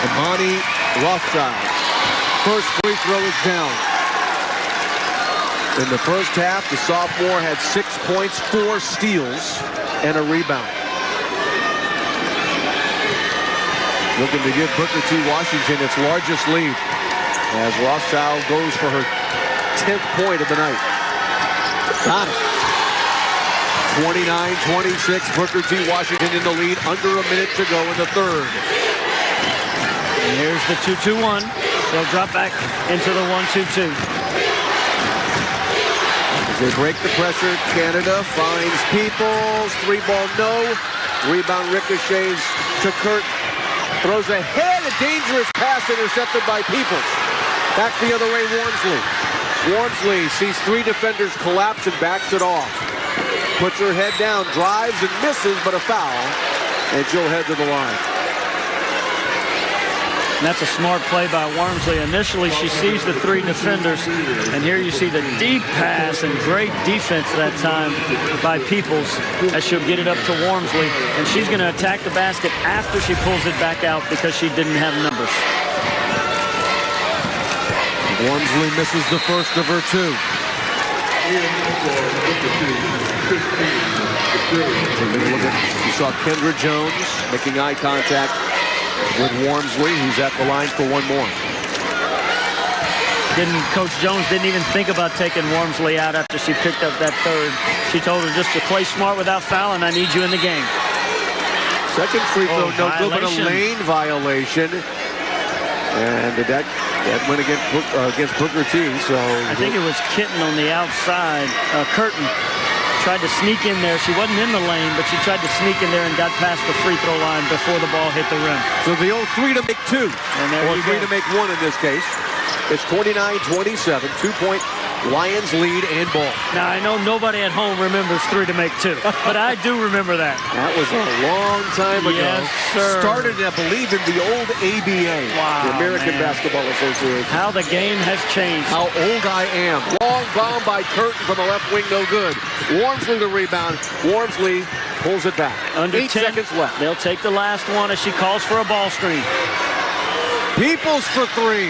Amani Rothschild. First free throw is down. In the first half, the sophomore had 6 points, 4 steals, and a rebound. Looking to give Booker T. Washington its largest lead as Rothschild goes for her 10th point of the night. Got it. 29-26, Booker T. Washington in the lead, under a minute to go in the third. And here's the 2-2-1. They'll drop back into the 1-2-2. They break the pressure. Canada finds Peoples. 3-ball no. Rebound ricochets to Curtin. Throws ahead. A dangerous pass intercepted by Peoples. Back the other way, Warmsley. Warmsley sees 3 defenders collapse and backs it off. Puts her head down, drives and misses, but a foul. And she'll head to the line. And that's a smart play by Warmsley. Initially, she sees the 3 defenders, and here you see the deep pass and great defense that time by Peoples as she'll get it up to Warmsley, and she's going to attack the basket after she pulls it back out because she didn't have numbers. Warmsley misses the first of her 2. You saw Kendra Jones making eye contact with Warmsley, who's at the line for 1 more. Coach Jones didn't even think about taking Warmsley out after she picked up that third. She told her just to play smart without fouling. I need you in the game. Second free throw, no good, but a violation. lane violation. And that went against Booker T. So I think it was Kitten on the outside. Curtin tried to sneak in there. She wasn't in the lane, but she tried to sneak in there and got past the free throw line before the ball hit the rim. So the old 3 to make 2, and there or you 3 go. to make 1 in this case. It's 29-27, 2-point Lions lead and ball. Now, I know nobody at home remembers 3 to make 2, but I do remember that. That was a long time ago. Yes, sir. Started, I believe, in the old ABA, Wow, the American man. Basketball Association. How the game has changed. How old I am. Long bomb by Curtin from the left wing, no good. Warmsley the rebound. Warmsley pulls it back. Under 8 10 seconds left. They'll take the last one as she calls for a ball screen. Peoples for 3.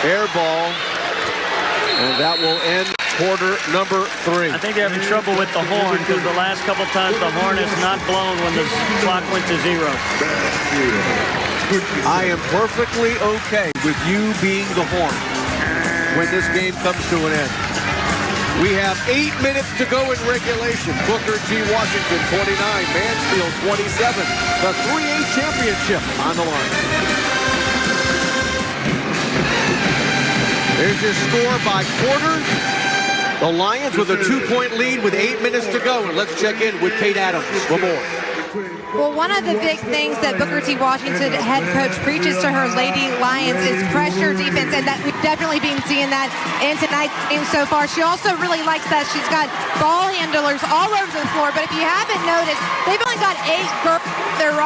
Air ball. And that will end quarter number 3. I think they're having trouble with the horn because the last couple times the horn is not blown when the clock went to 0. I am perfectly okay with you being the horn when this game comes to an end. We have 8 minutes to go in regulation. Booker T. Washington 29, Mansfield 27. The 3A championship on the line. There's your score by quarter. The Lions with a 2-point lead with 8 minutes to go. And let's check in with Kate Adams for more. Well, one of the big things that Booker T. Washington head coach preaches to her Lady Lions is pressure defense, and that we've definitely been seeing that in tonight's game so far. She also really likes that she's got ball handlers all over the floor, but if you haven't noticed, they've only got 8 girls there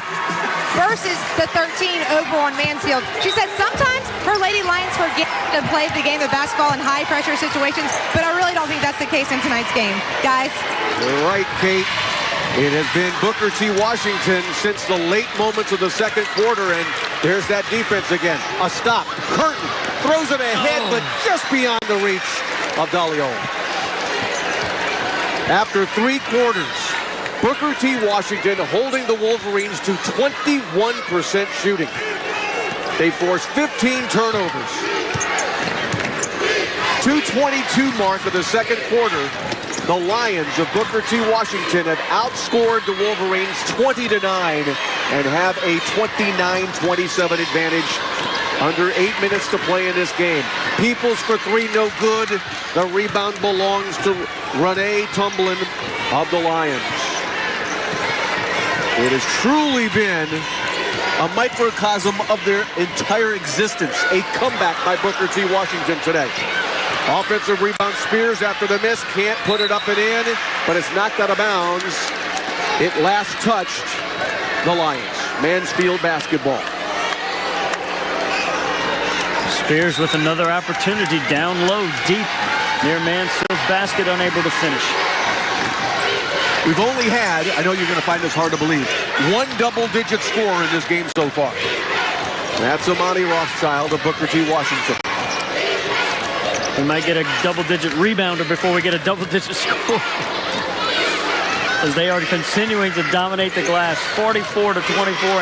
versus the 13 over on Mansfield. She said sometimes her Lady Lions forget to play the game of basketball in high-pressure situations, but I really don't think that's the case in tonight's game. Guys? You're right, Kate. It has been Booker T. Washington since the late moments of the second quarter, and there's that defense again. A stop. Curtin throws it ahead, but just beyond the reach of Dolly. After 3 quarters, Booker T. Washington holding the Wolverines to 21% shooting. They forced 15 turnovers. 2:22 mark of the second quarter. The Lions of Booker T. Washington have outscored the Wolverines 20-9 and have a 29-27 advantage. Under 8 minutes to play in this game. Peoples for 3, no good. The rebound belongs to Renee Tumblin of the Lions. It has truly been a microcosm of their entire existence. A comeback by Booker T. Washington today. Offensive rebound, Spears after the miss, can't put it up and in, but it's knocked out of bounds. It last touched the Lions. Mansfield basketball. Spears with another opportunity down low, deep near Mansfield's basket, unable to finish. We've only had, I know you're going to find this hard to believe, one double-digit score in this game so far. That's Amani Rothschild of Booker T. Washington. We might get a double-digit rebounder before we get a double-digit score. As they are continuing to dominate the glass, 44-24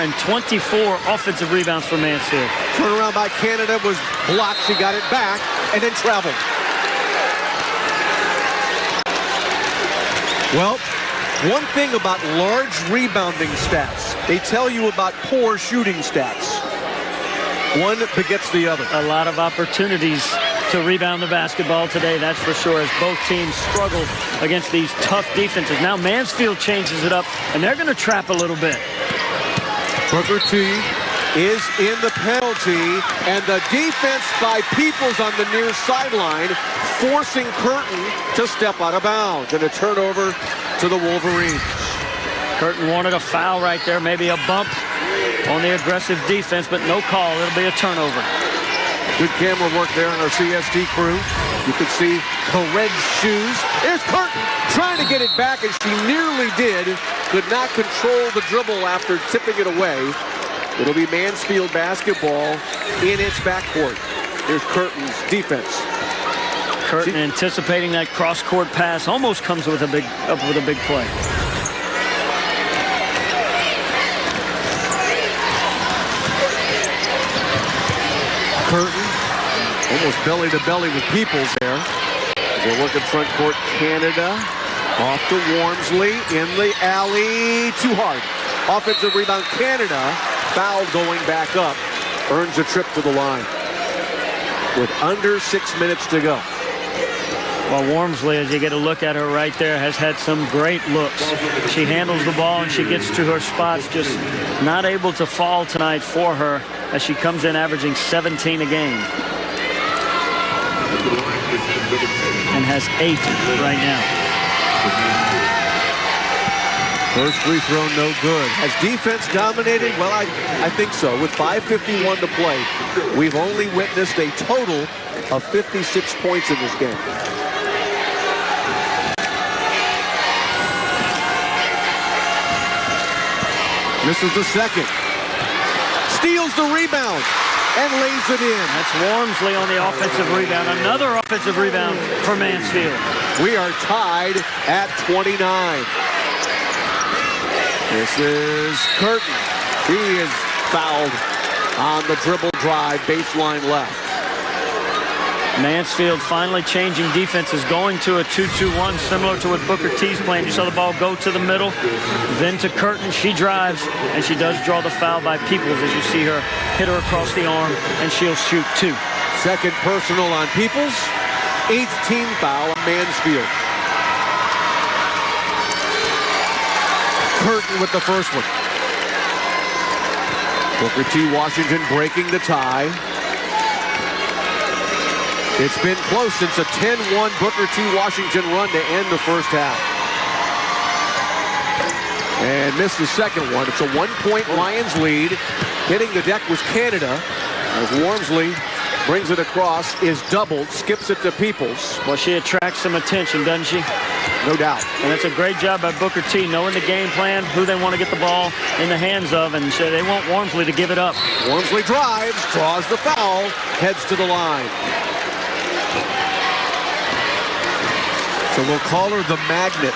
and 24 offensive rebounds for Mansfield. Turnaround by Canada was blocked. She got it back and then traveled. Well, one thing about large rebounding stats, they tell you about poor shooting stats. One begets the other. A lot of opportunities to rebound the basketball today, that's for sure, as both teams struggle against these tough defenses. Now Mansfield changes it up, and they're going to trap a little bit. Booker T is in the penalty, and the defense by Peoples on the near sideline, forcing Curtin to step out of bounds, and a turnover to the Wolverines. Curtin wanted a foul right there, maybe a bump on the aggressive defense, but no call. It'll be a turnover. Good camera work there on our CST crew. You can see the red shoes. There's Curtin trying to get it back, and she nearly did. Could not control the dribble after tipping it away. It'll be Mansfield basketball in its backcourt. Here's Curtin's defense. Curtin anticipating that cross-court pass, almost comes with a big play. Curtin almost belly to belly with Peoples there. They're working front court. Canada off to Warmsley in the alley. Too hard. Offensive rebound. Canada foul going back up. Earns a trip to the line with under 6 minutes to go. Well, Warmsley, as you get a look at her right there, has had some great looks. She handles the ball and she gets to her spots, just not able to fall tonight for her as she comes in averaging 17 a game. And has 8 right now. First free throw, no good. Has defense dominated? Well, I think so. With 5:51 to play, we've only witnessed a total of 56 points in this game. Misses the second. Steals the rebound and lays it in. That's Warmsley on the offensive rebound. Another offensive rebound for Mansfield. We are tied at 29. This is Curtin. He is fouled on the dribble drive, baseline left. Mansfield finally changing defenses, going to a 2-2-1, similar to what Booker T's playing. You saw the ball go to the middle, then to Curtin. She drives, and she does draw the foul by Peoples, as you see her hit her across the arm, and she'll shoot 2. Second personal on Peoples. 8th team foul on Mansfield. Curtin with the first one. Booker T. Washington breaking the tie. It's been close since a 10-1 Booker T. Washington run to end the first half. And missed the second one. It's a 1-point Lions lead. Hitting the deck was Canada. As Warmsley brings it across, is doubled, skips it to Peoples. Well, she attracts some attention, doesn't she? No doubt. And it's a great job by Booker T, knowing the game plan, who they want to get the ball in the hands of, and so they want Warmsley to give it up. Warmsley drives, draws the foul, heads to the line. So we'll call her the magnet.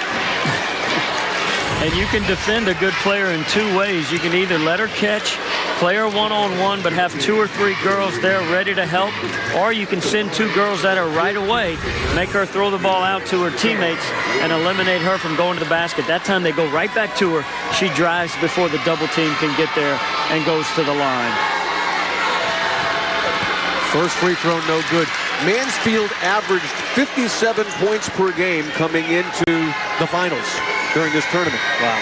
And you can defend a good player in 2 ways. You can either let her catch, play her one-on-one, but have 2 or 3 girls there ready to help, or you can send 2 girls at her right away, make her throw the ball out to her teammates, and eliminate her from going to the basket. That time they go right back to her. She drives before the double team can get there and goes to the line. First free throw, no good. Mansfield averaged 57 points per game coming into the finals during this tournament. Wow.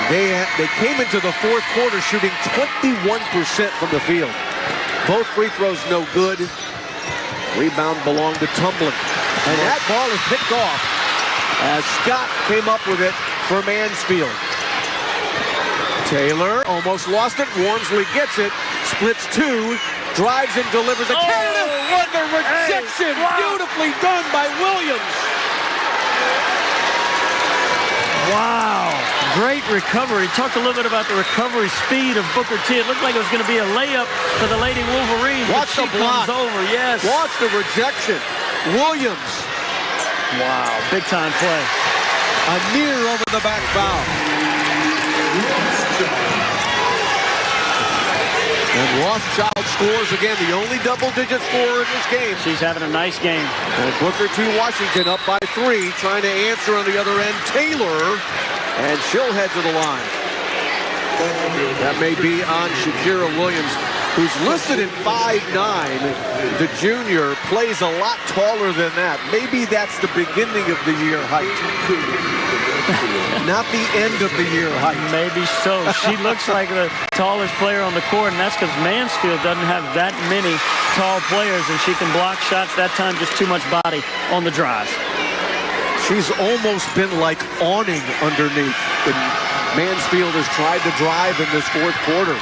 They came into the fourth quarter shooting 21% from the field. Both free throws no good. Rebound belonged to Tumblin. And that ball is picked off as Scott came up with it for Mansfield. Tailor almost lost it. Warmsley gets it. Splits 2. Drives and delivers a Canada. What a rejection. Hey, wow. Beautifully done by Williams. Wow. Great recovery. Talked a little bit about the recovery speed of Booker T. It looked like it was going to be a layup for the Lady Wolverines. Watch the block. Comes over. Yes. Watch the rejection. Williams. Wow. Big time play. A near over the back foul. And Rothschild scores again, the only double-digit scorer in this game. She's having a nice game. And Booker T. Washington up by 3, trying to answer on the other end. Tailor, and she'll head to the line. That may be on Shakira Williams, who's listed in 5'9". The junior plays a lot taller than that. Maybe that's the beginning of the year height. Not the end of the year height. Maybe so. She looks like the tallest player on the court, and that's because Mansfield doesn't have that many tall players, and she can block shots that time, just too much body on the drive. She's almost been like awning underneath. And Mansfield has tried to drive in this fourth quarter.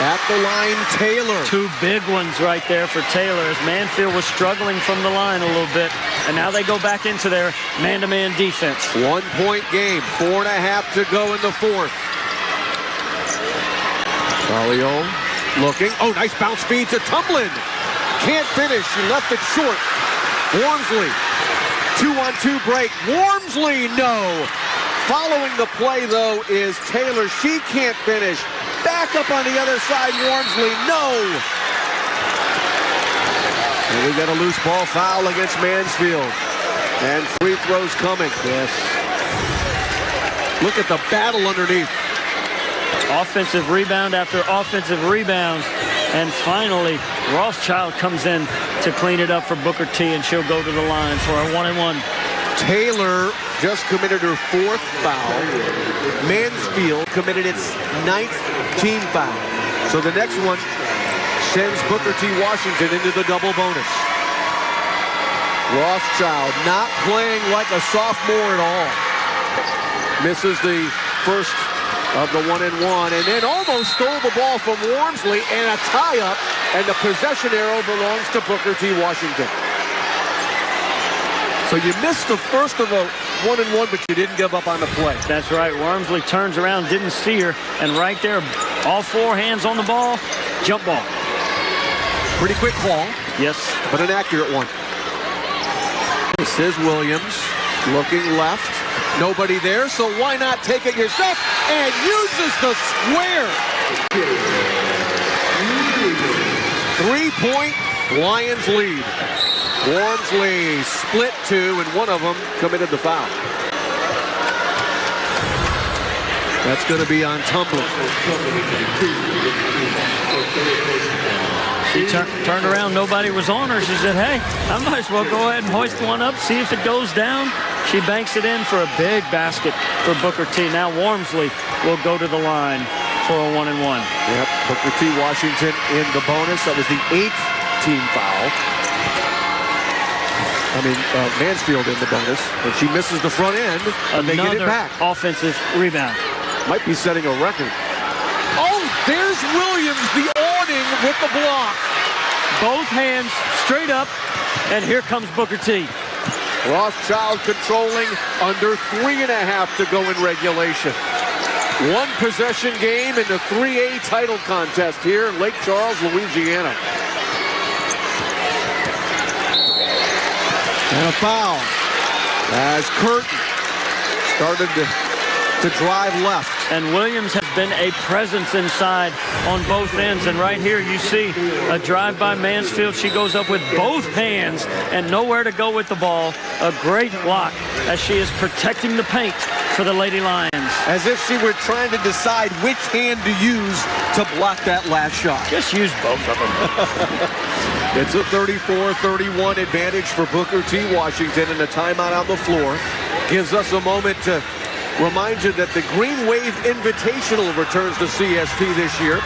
At the line, Tailor. 2 big ones right there for Tailor, as Mansfield was struggling from the line a little bit, and now they go back into their man-to-man defense. 1-point game, 4.5 to go in the fourth. Dolly looking. Oh, nice bounce feed to Tumblin. Can't finish. She left it short. Warmsley. 2-on-2 break. Warmsley, no. Following the play, though, is Tailor. She can't finish. Back up on the other side, Warmsley, no. And we got a loose ball foul against Mansfield. And free throws coming. Yes. Look at the battle underneath. Offensive rebound after offensive rebound. And finally, Rothschild comes in to clean it up for Booker T, and she'll go to the line for a 1-and-1. Tailor just committed her 4th foul. Mansfield committed its 9th team foul. So the next one sends Booker T. Washington into the double bonus. Rothschild not playing like a sophomore at all. Misses the first of the 1-and-1, and then almost stole the ball from Warmsley, and a tie-up, and the possession arrow belongs to Booker T. Washington. So you missed the first of a 1-and-1, but you didn't give up on the play. That's right. Warmsley turns around, didn't see her, and right there, all 4 hands on the ball, jump ball. Pretty quick call. Yes. But an accurate one. This is Williams looking left. Nobody there, so why not take it yourself? And uses the square. 3-point Lions lead. Warmsley split 2, and one of them committed the foul. That's going to be on Tumblin. She turned around, nobody was on her. She said, hey, I might as well go ahead and hoist one up, see if it goes down. She banks it in for a big basket for Booker T. Now Warmsley will go to the line for a 1-and-1. Yep, Booker T. Washington in the bonus. That was the 8th team foul. Mansfield in the bonus, but she misses the front end, and they get it back. Offensive rebound. Might be setting a record. Oh, there's Williams, the awning with the block. Both hands straight up, and here comes Booker T. Rothschild controlling, under 3.5 to go in regulation. 1 possession game in the 3A title contest here in Lake Charles, Louisiana. And a foul as Curtin started to drive left. And Williams has been a presence inside on both ends. And right here you see a drive by Mansfield. She goes up with both hands and nowhere to go with the ball. A great block as she is protecting the paint for the Lady Lions. As if she were trying to decide which hand to use to block that last shot. Just use both of them. It's a 34-31 advantage for Booker T. Washington, and a timeout on the floor gives us a moment to remind you that the Green Wave Invitational returns to CSP this year.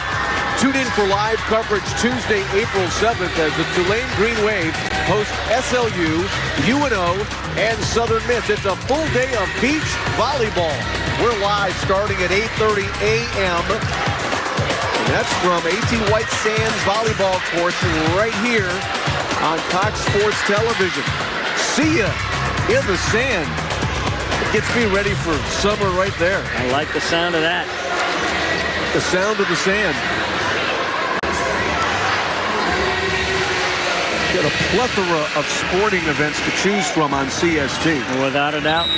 Tune in for live coverage Tuesday, April 7th as the Tulane Green Wave hosts SLU, UNO, and Southern Miss. It's a full day of beach volleyball. We're live starting at 8:30 a.m. That's from A.T. White Sands volleyball courts right here on Cox Sports Television. See ya in the sand. It gets me ready for summer right there. I like the sound of that. The sound of the sand. Got a plethora of sporting events to choose from on CST. Without a doubt.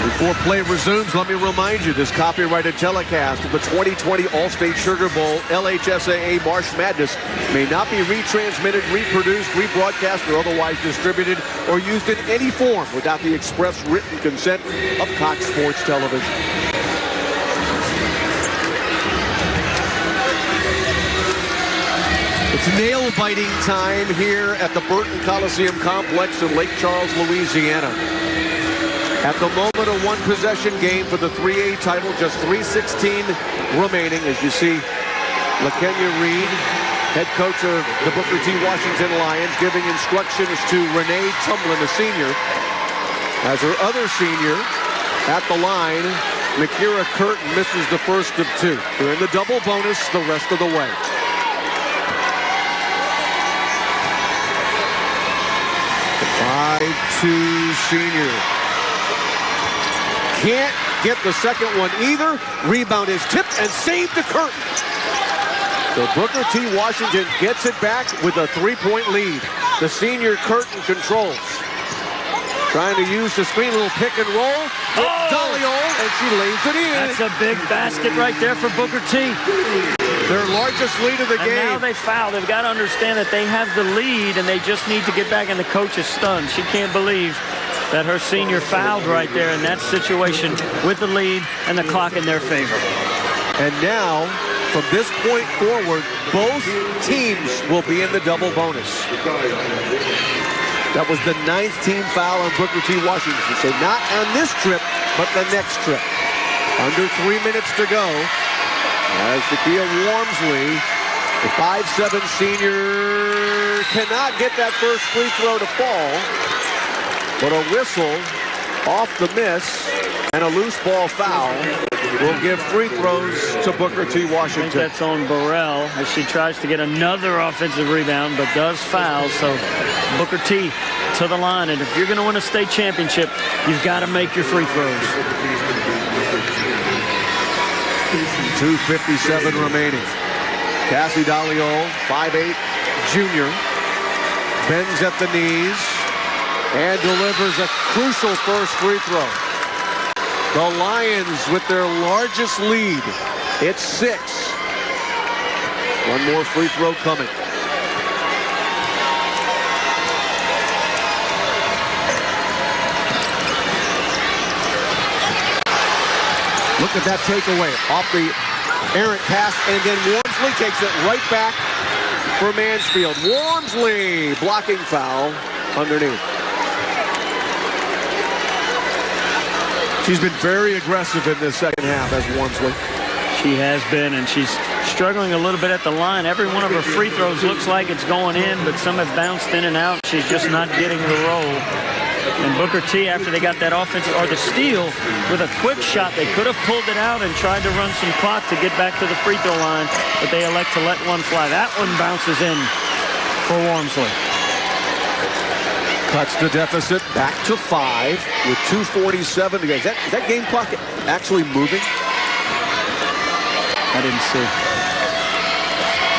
Before play resumes, let me remind you, this copyrighted telecast of the 2020 All-State Sugar Bowl LHSAA March Madness may not be retransmitted, reproduced, rebroadcast, or otherwise distributed or used in any form without the express written consent of Cox Sports Television. It's nail-biting time here at the Burton Coliseum Complex in Lake Charles, Louisiana. At the moment, a one-possession game for the 3A title, just 3:16 remaining. As you see, LaKenya Reed, head coach of the Booker T. Washington Lions, giving instructions to Renee Tumlin, a senior, as her other senior at the line, Nakira Curtin, misses the first of two. They're in the double bonus the rest of the way. The 5'2" senior. Can't get the second one either. Rebound is tipped and saved to Curtin. So Booker T. Washington gets it back with a three-point lead. The senior Curtin controls. Trying to use the screen, a little pick and roll. Dolly, and she lays it in. That's a big basket right there for Booker T. Their largest lead of the game. And now they foul. They've got to understand that they have the lead and they just need to get back, and the coach is stunned. She can't believe that her senior fouled right there in that situation with the lead and the clock in their favor. And now, from this point forward, both teams will be in the double bonus. That was the 9th team foul on Booker T. Washington. So not on this trip, but the next trip. Under 3 minutes to go, as Shaquille Warmsley, the 5'7" senior, cannot get that first free throw to fall. But a whistle off the miss and a loose ball foul will give free throws to Booker T. Washington. I think that's on Burrell as she tries to get another offensive rebound, but does foul. So Booker T to the line. And if you're going to win a state championship, you've got to make your free throws. 2:57 remaining. Cassie Dalliol, 5'8", junior, bends at the knees and delivers a crucial first free throw. The Lions with their largest lead. It's 6. One more free throw coming. Look at that takeaway off the errant pass, and then Warmsley takes it right back for Mansfield. Warmsley blocking foul underneath. She's been very aggressive in this second half as Warmsley. She has been, and she's struggling a little bit at the line. Every one of her free throws looks like it's going in, but some have bounced in and out. She's just not getting the roll. And Booker T, after they got that offensive, or the steal, with a quick shot, they could have pulled it out and tried to run some clock to get back to the free throw line, but they elect to let one fly. That one bounces in for Warmsley. Cuts the deficit back to 5 with 2:47 to go. Is that game clock actually moving? I didn't see.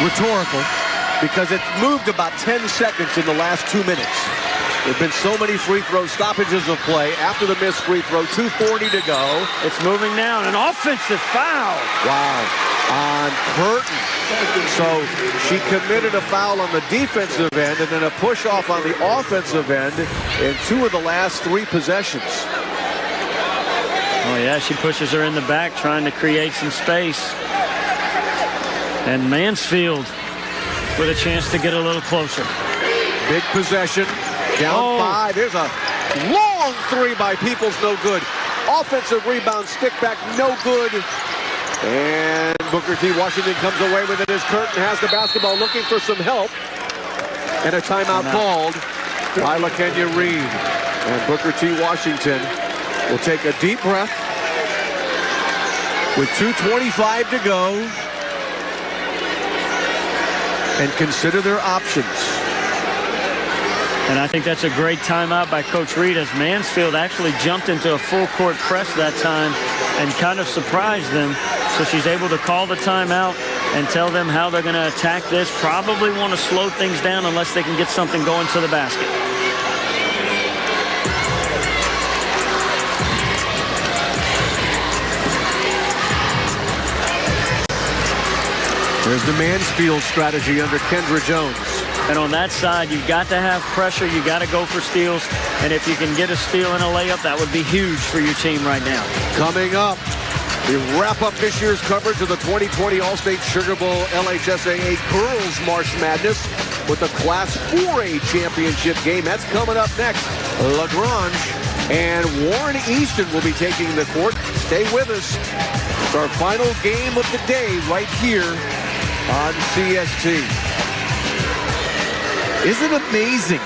Rhetorical, because it's moved about 10 seconds in the last 2 minutes. There have been so many free throw stoppages of play after the missed free throw. 2:40 to go. It's moving now. An offensive foul. Wow. On Curtin. So she committed a foul on the defensive end and then a push off on the offensive end in 2 of the last 3 possessions. Oh, yeah, she pushes her in the back trying to create some space. And Mansfield with a chance to get a little closer. Big possession. Down 5. There's a long 3 by Peoples, no good. Offensive rebound, stick back, no good. And Booker T. Washington comes away with it as Curtin has the basketball, looking for some help. And a timeout called by LaKenya Reed. And Booker T. Washington will take a deep breath with 2:25 to go. And consider their options. And I think that's a great timeout by Coach Reed, as Mansfield actually jumped into a full court press that time and kind of surprised them. So she's able to call the timeout and tell them how they're going to attack this. Probably want to slow things down unless they can get something going to the basket. There's the Mansfield strategy under Kendra Jones. And on that side, you've got to have pressure. You got to go for steals. And if you can get a steal and a layup, that would be huge for your team right now. Coming up, we wrap up this year's coverage of the 2020 All-State Sugar Bowl LHSAA Girls March Madness with the Class 4A championship game. That's coming up next. Lagrange and Warren Easton will be taking the court. Stay with us. It's our final game of the day right here on CST. Isn't it amazing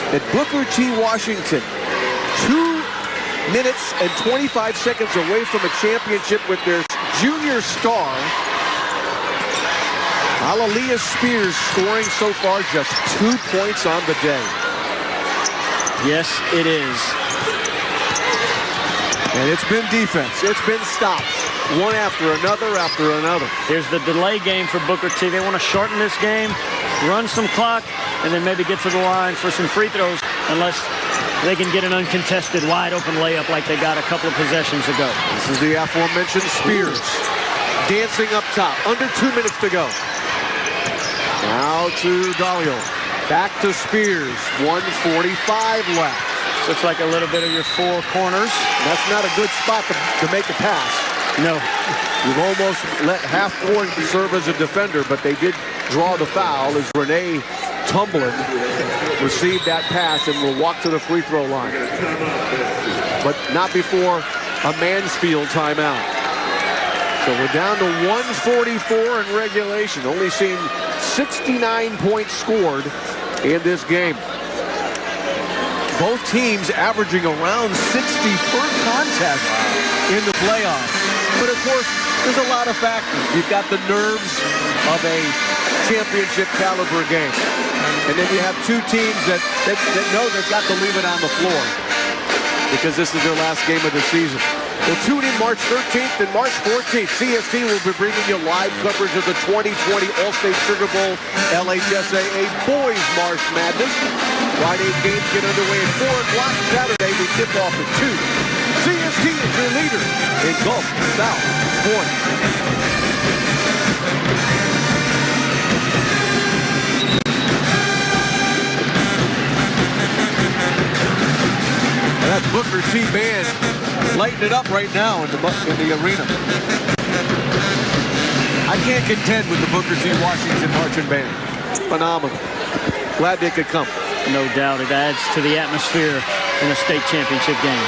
that Booker T. Washington, 2 minutes and 25 seconds away from a championship with their junior star, Aliyah Spears, scoring so far just 2 points on the day. Yes, it is. And it's been defense. It's been stops. One after another after another. Here's the delay game for Booker T. They want to shorten this game, run some clock, and then maybe get to the line for some free throws, unless they can get an uncontested wide-open layup like they got a couple of possessions ago. This is the aforementioned Spears. Dancing up top. Under 2 minutes to go. Now to Dolly. Back to Spears. 1:45 left. Looks like a little bit of your four corners. That's not a good spot to make a pass. No. You've almost let half court serve as a defender, but they did draw the foul as Renee Tumblin received that pass and will walk to the free throw line. But not before a Mansfield timeout. So we're down to 1:44 in regulation. Only seen 69 points scored in this game. Both teams averaging around 60 per contest in the playoffs. But of course, there's a lot of factors. You've got the nerves of a championship caliber game. And then you have two teams that know they've got to leave it on the floor because this is their last game of the season. Well, tune in March 13th and March 14th. CST will be bringing you live coverage of the 2020 All-State Sugar Bowl LHSAA Boys March Madness. Friday's games get underway at 4 o'clock. Saturday, we tip off at 2. CST is your leader in Gulf South Sports. That Booker T band lighting it up right now in the arena. I can't contend with the Booker T Washington marching band. Phenomenal. Glad they could come. No doubt it adds to the atmosphere in a state championship game.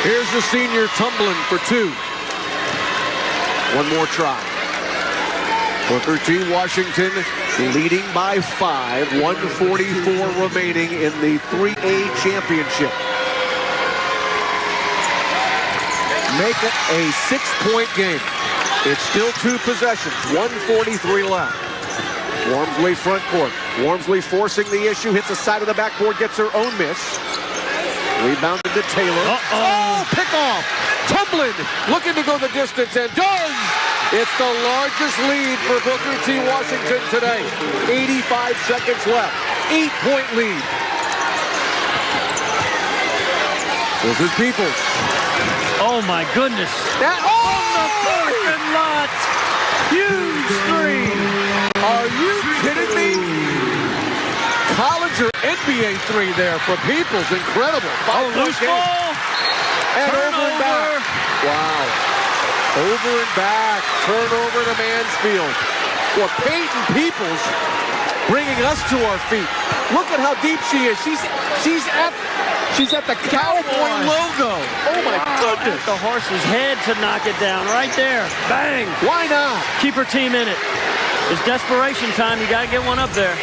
Here's the senior tumbling for 2. One more try. Booker T Washington leading by 5. 1:44 remaining in the 3A championship. Make it a 6-point game. It's still 2 possessions. 1:43 left. Warmsley front court. Warmsley forcing the issue. Hits the side of the backboard. Gets her own miss. Rebounded to Tailor. Oh, pick off. Tumblin looking to go the distance and does. It's the largest lead for Booker T Washington today. 85 seconds left. 8-point lead. This is Peoples. Oh, my goodness. That, On the parking lot. Huge three. Are you kidding me? College or NBA 3 there for Peoples. Incredible. Loose ball. And over and back. Wow. Over and back. Turnover to Mansfield. Well, Peyton Peoples bringing us to our feet. Look at how deep she is. She's at the cowboy logo. Oh my goodness. The horse's head to knock it down right there. Bang. Why not? Keep her team in it. It's desperation time. You got to get one up there.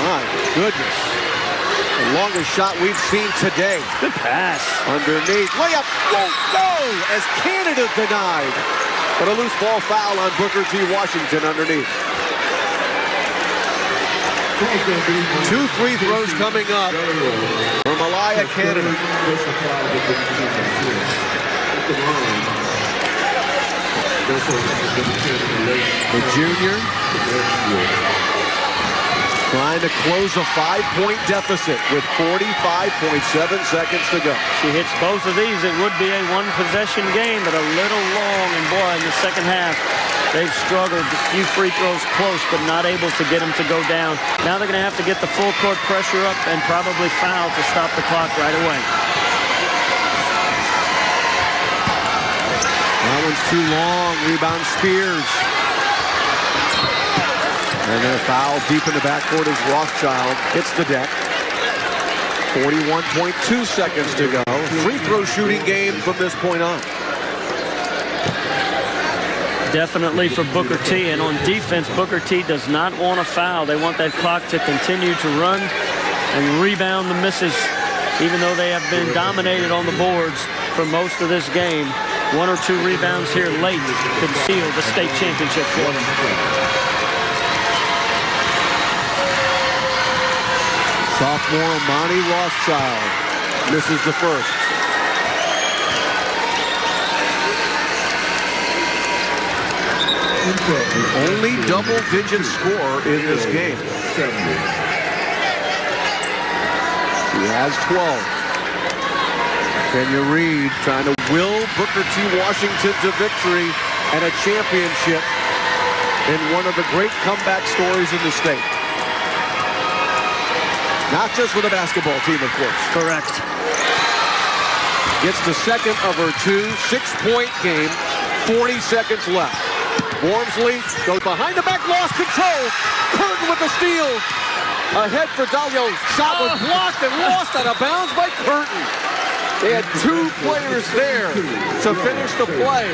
My goodness. The longest shot we've seen today. Good pass. Underneath. Layup won't go as Canada denied. But a loose ball foul on Booker T. Washington underneath. 2 free throws coming up for Malaya Canada. The junior trying to close a 5-point deficit with 45.7 seconds to go. She hits both of these. It would be a one-possession game, but a little long. And boy, in the second half, they've struggled. A few free throws close, but not able to get them to go down. Now they're going to have to get the full court pressure up and probably foul to stop the clock right away. That one's too long. Rebound Spears. And then a foul deep in the backcourt as Rothschild hits the deck. 41.2 seconds to go. Free throw shooting game from this point on. Definitely for Booker T. And on defense, Booker T does not want a foul. They want that clock to continue to run and rebound the misses, even though they have been dominated on the boards for most of this game. 1 or 2 rebounds here late could seal the state championship for them. Sophomore Amani Rothschild misses the first. The only double-digit score in this game. She has 12. Kenya Reed trying to will Booker T. Washington to victory and a championship in one of the great comeback stories in the state. Not just for the basketball team, of course. Correct. Gets the second of her 2 6-point game. 40 seconds left. Warmsley goes behind the back, lost control. Curtin with the steal. Ahead for Dolly. Shot was blocked and lost out of bounds by Curtin. They had 2 players there to finish the play.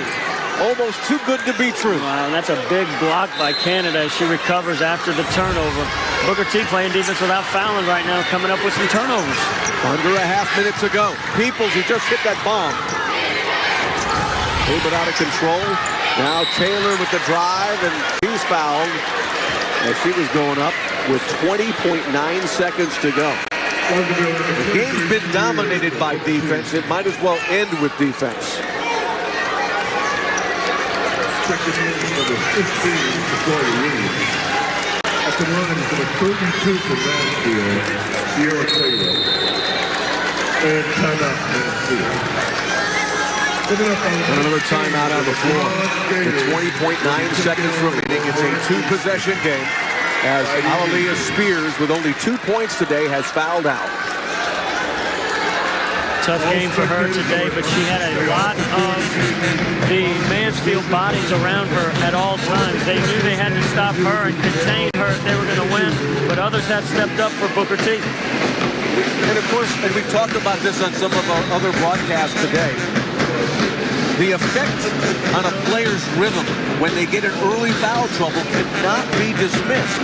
Almost too good to be true. Wow, and that's a big block by Canada as she recovers after the turnover. Booker T playing defense without fouling right now, coming up with some turnovers. Under a half minute to go. Peoples, who just hit that bomb. A little bit out of control. Now Tailor with the drive, and she's fouled as she was going up with 20.9 seconds to go. The game's been dominated by defense. It might as well end with defense. Second in for the 15 for Wolverines. At the line for the 32 for Mansfield, Tailor. And timeout Mansfield. And another timeout on the floor. With 20.9 seconds remaining, it's a 2-possession game as Aliyah Spears, with only 2 points today, has fouled out. Tough game for her today, but she had a lot of the Mansfield bodies around her at all times. They knew they had to stop her and contain her if they were going to win, but others had stepped up for Booker T. And of course, and we talked about this on some of our other broadcasts today, the effect on a player's rhythm when they get in early foul trouble cannot be dismissed.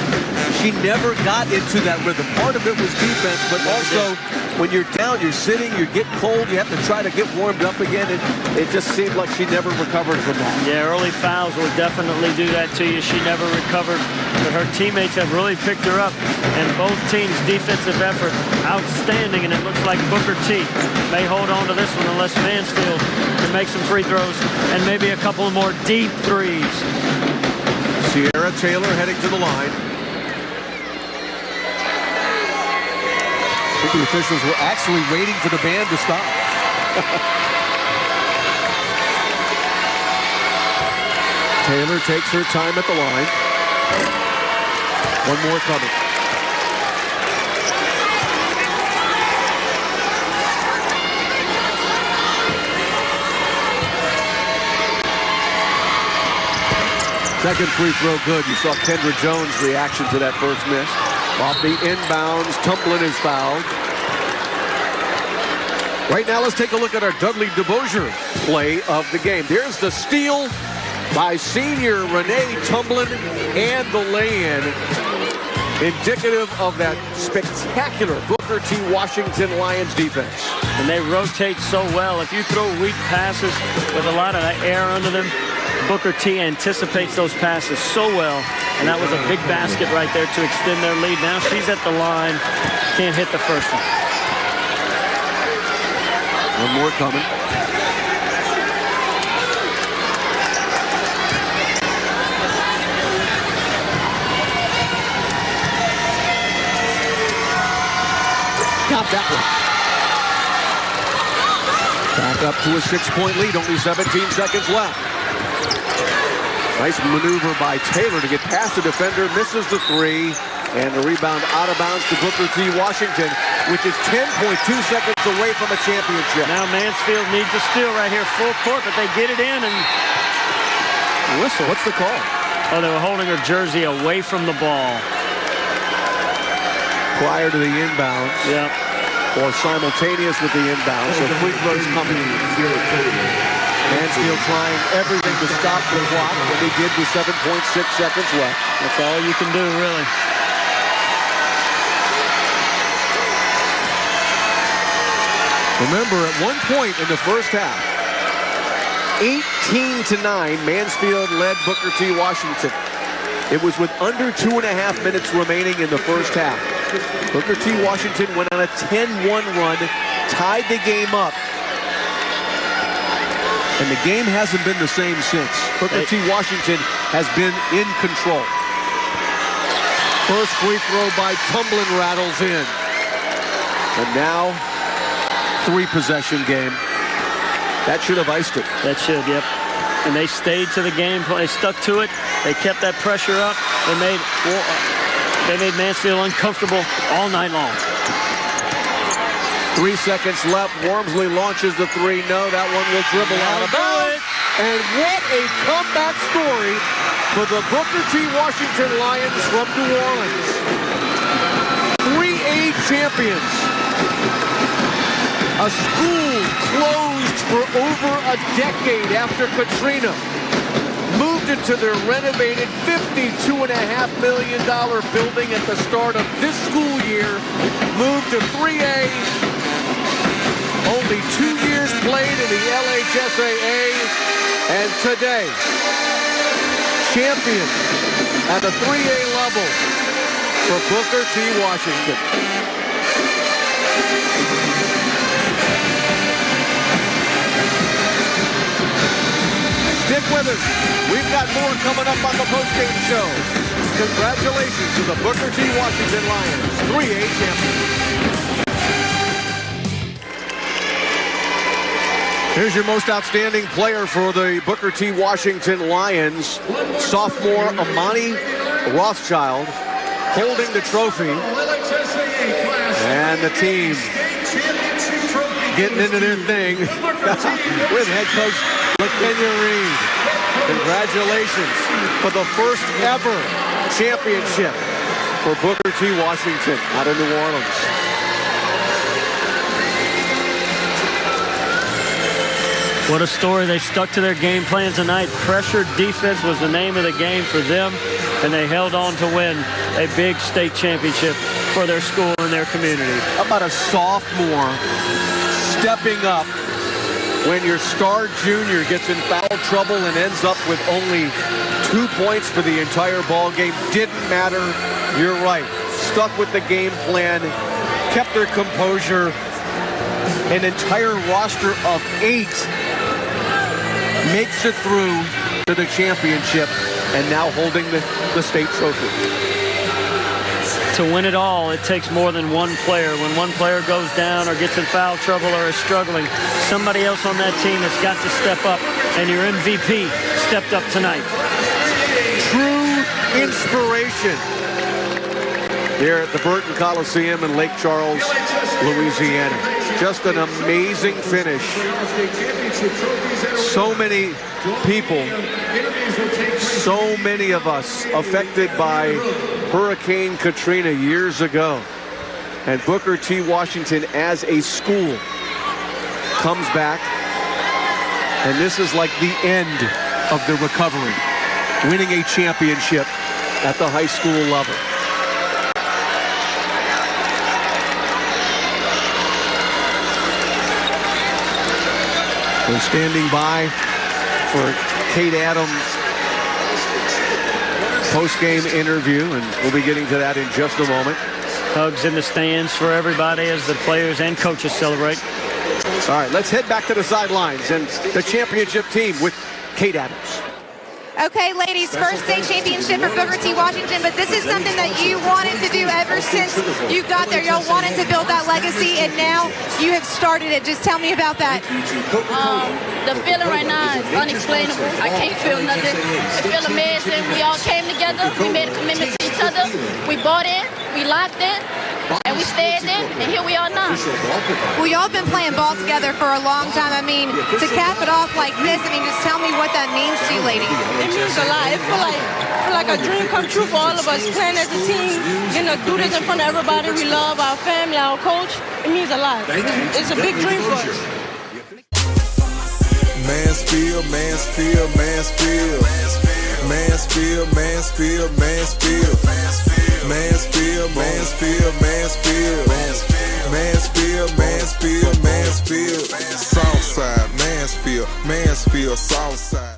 She never got into that rhythm. Part of it was defense, but also when you're down, you're sitting, you get cold, you have to try to get warmed up again, and it just seemed like she never recovered from that. Yeah, early fouls will definitely do that to you. She never recovered, but her teammates have really picked her up, and both teams' defensive effort outstanding, and it looks like Booker T may hold on to this one unless Mansfield can make some free throws and maybe a couple more deep threes. Sierra Tailor heading to the line. I think the officials were actually waiting for the band to stop. Tailor takes her time at the line. One more coming. Second free throw good. You saw Kendra Jones' reaction to that first miss. Off the inbounds, Tumblin is fouled. Right now, let's take a look at our Dudley DeBosier play of the game. There's the steal by senior Renee Tumblin and the lay-in, indicative of that spectacular Booker T. Washington Lions defense. And they rotate so well. If you throw weak passes with a lot of air under them, Booker T anticipates those passes so well, and that was a big basket right there to extend their lead. Now she's at the line, can't hit the first one. One more coming. Got that one. Back up to a 6-point lead, only 17 seconds left. Nice maneuver by Tailor to get past the defender, misses the three, and the rebound out of bounds to Booker T. Washington, which is 10.2 seconds away from a championship. Now Mansfield needs a steal right here, full court, but they get it in and whistle. What's the call? Oh, they were holding her jersey away from the ball. Prior to the inbound. Yep. Or simultaneous with the inbound. So free throws coming. Mansfield trying everything to stop the clock, and they did with 7.6 seconds left. That's all you can do, really. Remember, at one point in the first half, 18-9, Mansfield led Booker T. Washington. It was with under 2.5 minutes remaining in the first half. Booker T. Washington went on a 10-1 run, tied the game up. And the game hasn't been the same since. Booker T. Washington has been in control. First free throw by Tumblin rattles in. And now, 3-possession game. That should have iced it. That should, yep. And they stayed to the game. They stuck to it. They kept that pressure up. They made Mansfield uncomfortable all night long. 3 seconds left. Warmsley launches the three. No, that one will dribble out of bounds. And what a comeback story for the Booker T. Washington Lions from New Orleans. 3A champions. A school closed for over a decade after Katrina moved into their renovated $52.5 million building at the start of this school year, moved to 3A, only 2 years played in the LHSAA, and today, champion at the 3A level for Booker T. Washington. Stick with us. We've got more coming up on the postgame show. Congratulations to the Booker T. Washington Lions, 3A champions. Here's your most outstanding player for the Booker T. Washington Lions, sophomore Amani Rothschild, holding the trophy. And the team getting into their thing with head coach LaKenya Reed. Congratulations for the first ever championship for Booker T. Washington out of New Orleans. What a story. They stuck to their game plan tonight. Pressured defense was the name of the game for them, and they held on to win a big state championship for their school and their community. How about a sophomore stepping up when your star junior gets in foul trouble and ends up with only 2 points for the entire ball game? Didn't matter. You're right. Stuck with the game plan, kept their composure. An entire roster of 8 makes it through to the championship and now holding the state trophy. To win it all, it takes more than one player. When one player goes down or gets in foul trouble or is struggling, somebody else on that team has got to step up, and your MVP stepped up tonight. True inspiration here at the Burton Coliseum in Lake Charles, Louisiana. Just an amazing finish. So many people, so many of us affected by Hurricane Katrina years ago. And Booker T. Washington as a school comes back. And this is like the end of the recovery. Winning a championship at the high school level. We're standing by for Kate Adams' post-game interview, and we'll be getting to that in just a moment. Hugs in the stands for everybody as the players and coaches celebrate. All right, let's head back to the sidelines and the championship team with Kate Adams. Okay, ladies, first state championship for Booker T. Washington, but this is something that you wanted to do ever since you got there. Y'all wanted to build that legacy, and now you have started it. Just tell me about that. The feeling right now is unexplainable. I can't feel nothing. I feel amazing. We all came together. We made a commitment to each other. We bought in. We locked in. And we stayed in, and here we are now. Well, y'all been playing ball together for a long time. I mean, to cap it off like this, I mean, just tell me what that means to you, ladies. It means a lot. It feel like a dream come true for all of us, playing as a team, getting to do this in front of everybody we love, our family, our coach. It means a lot. It's a big dream for us. Mansfield, Mansfield, Mansfield. Mansfield, Mansfield, Mansfield. Mansfield, Mansfield, Mansfield. Mansfield, Mansfield, Mansfield. Southside, Mansfield, Mansfield, Southside.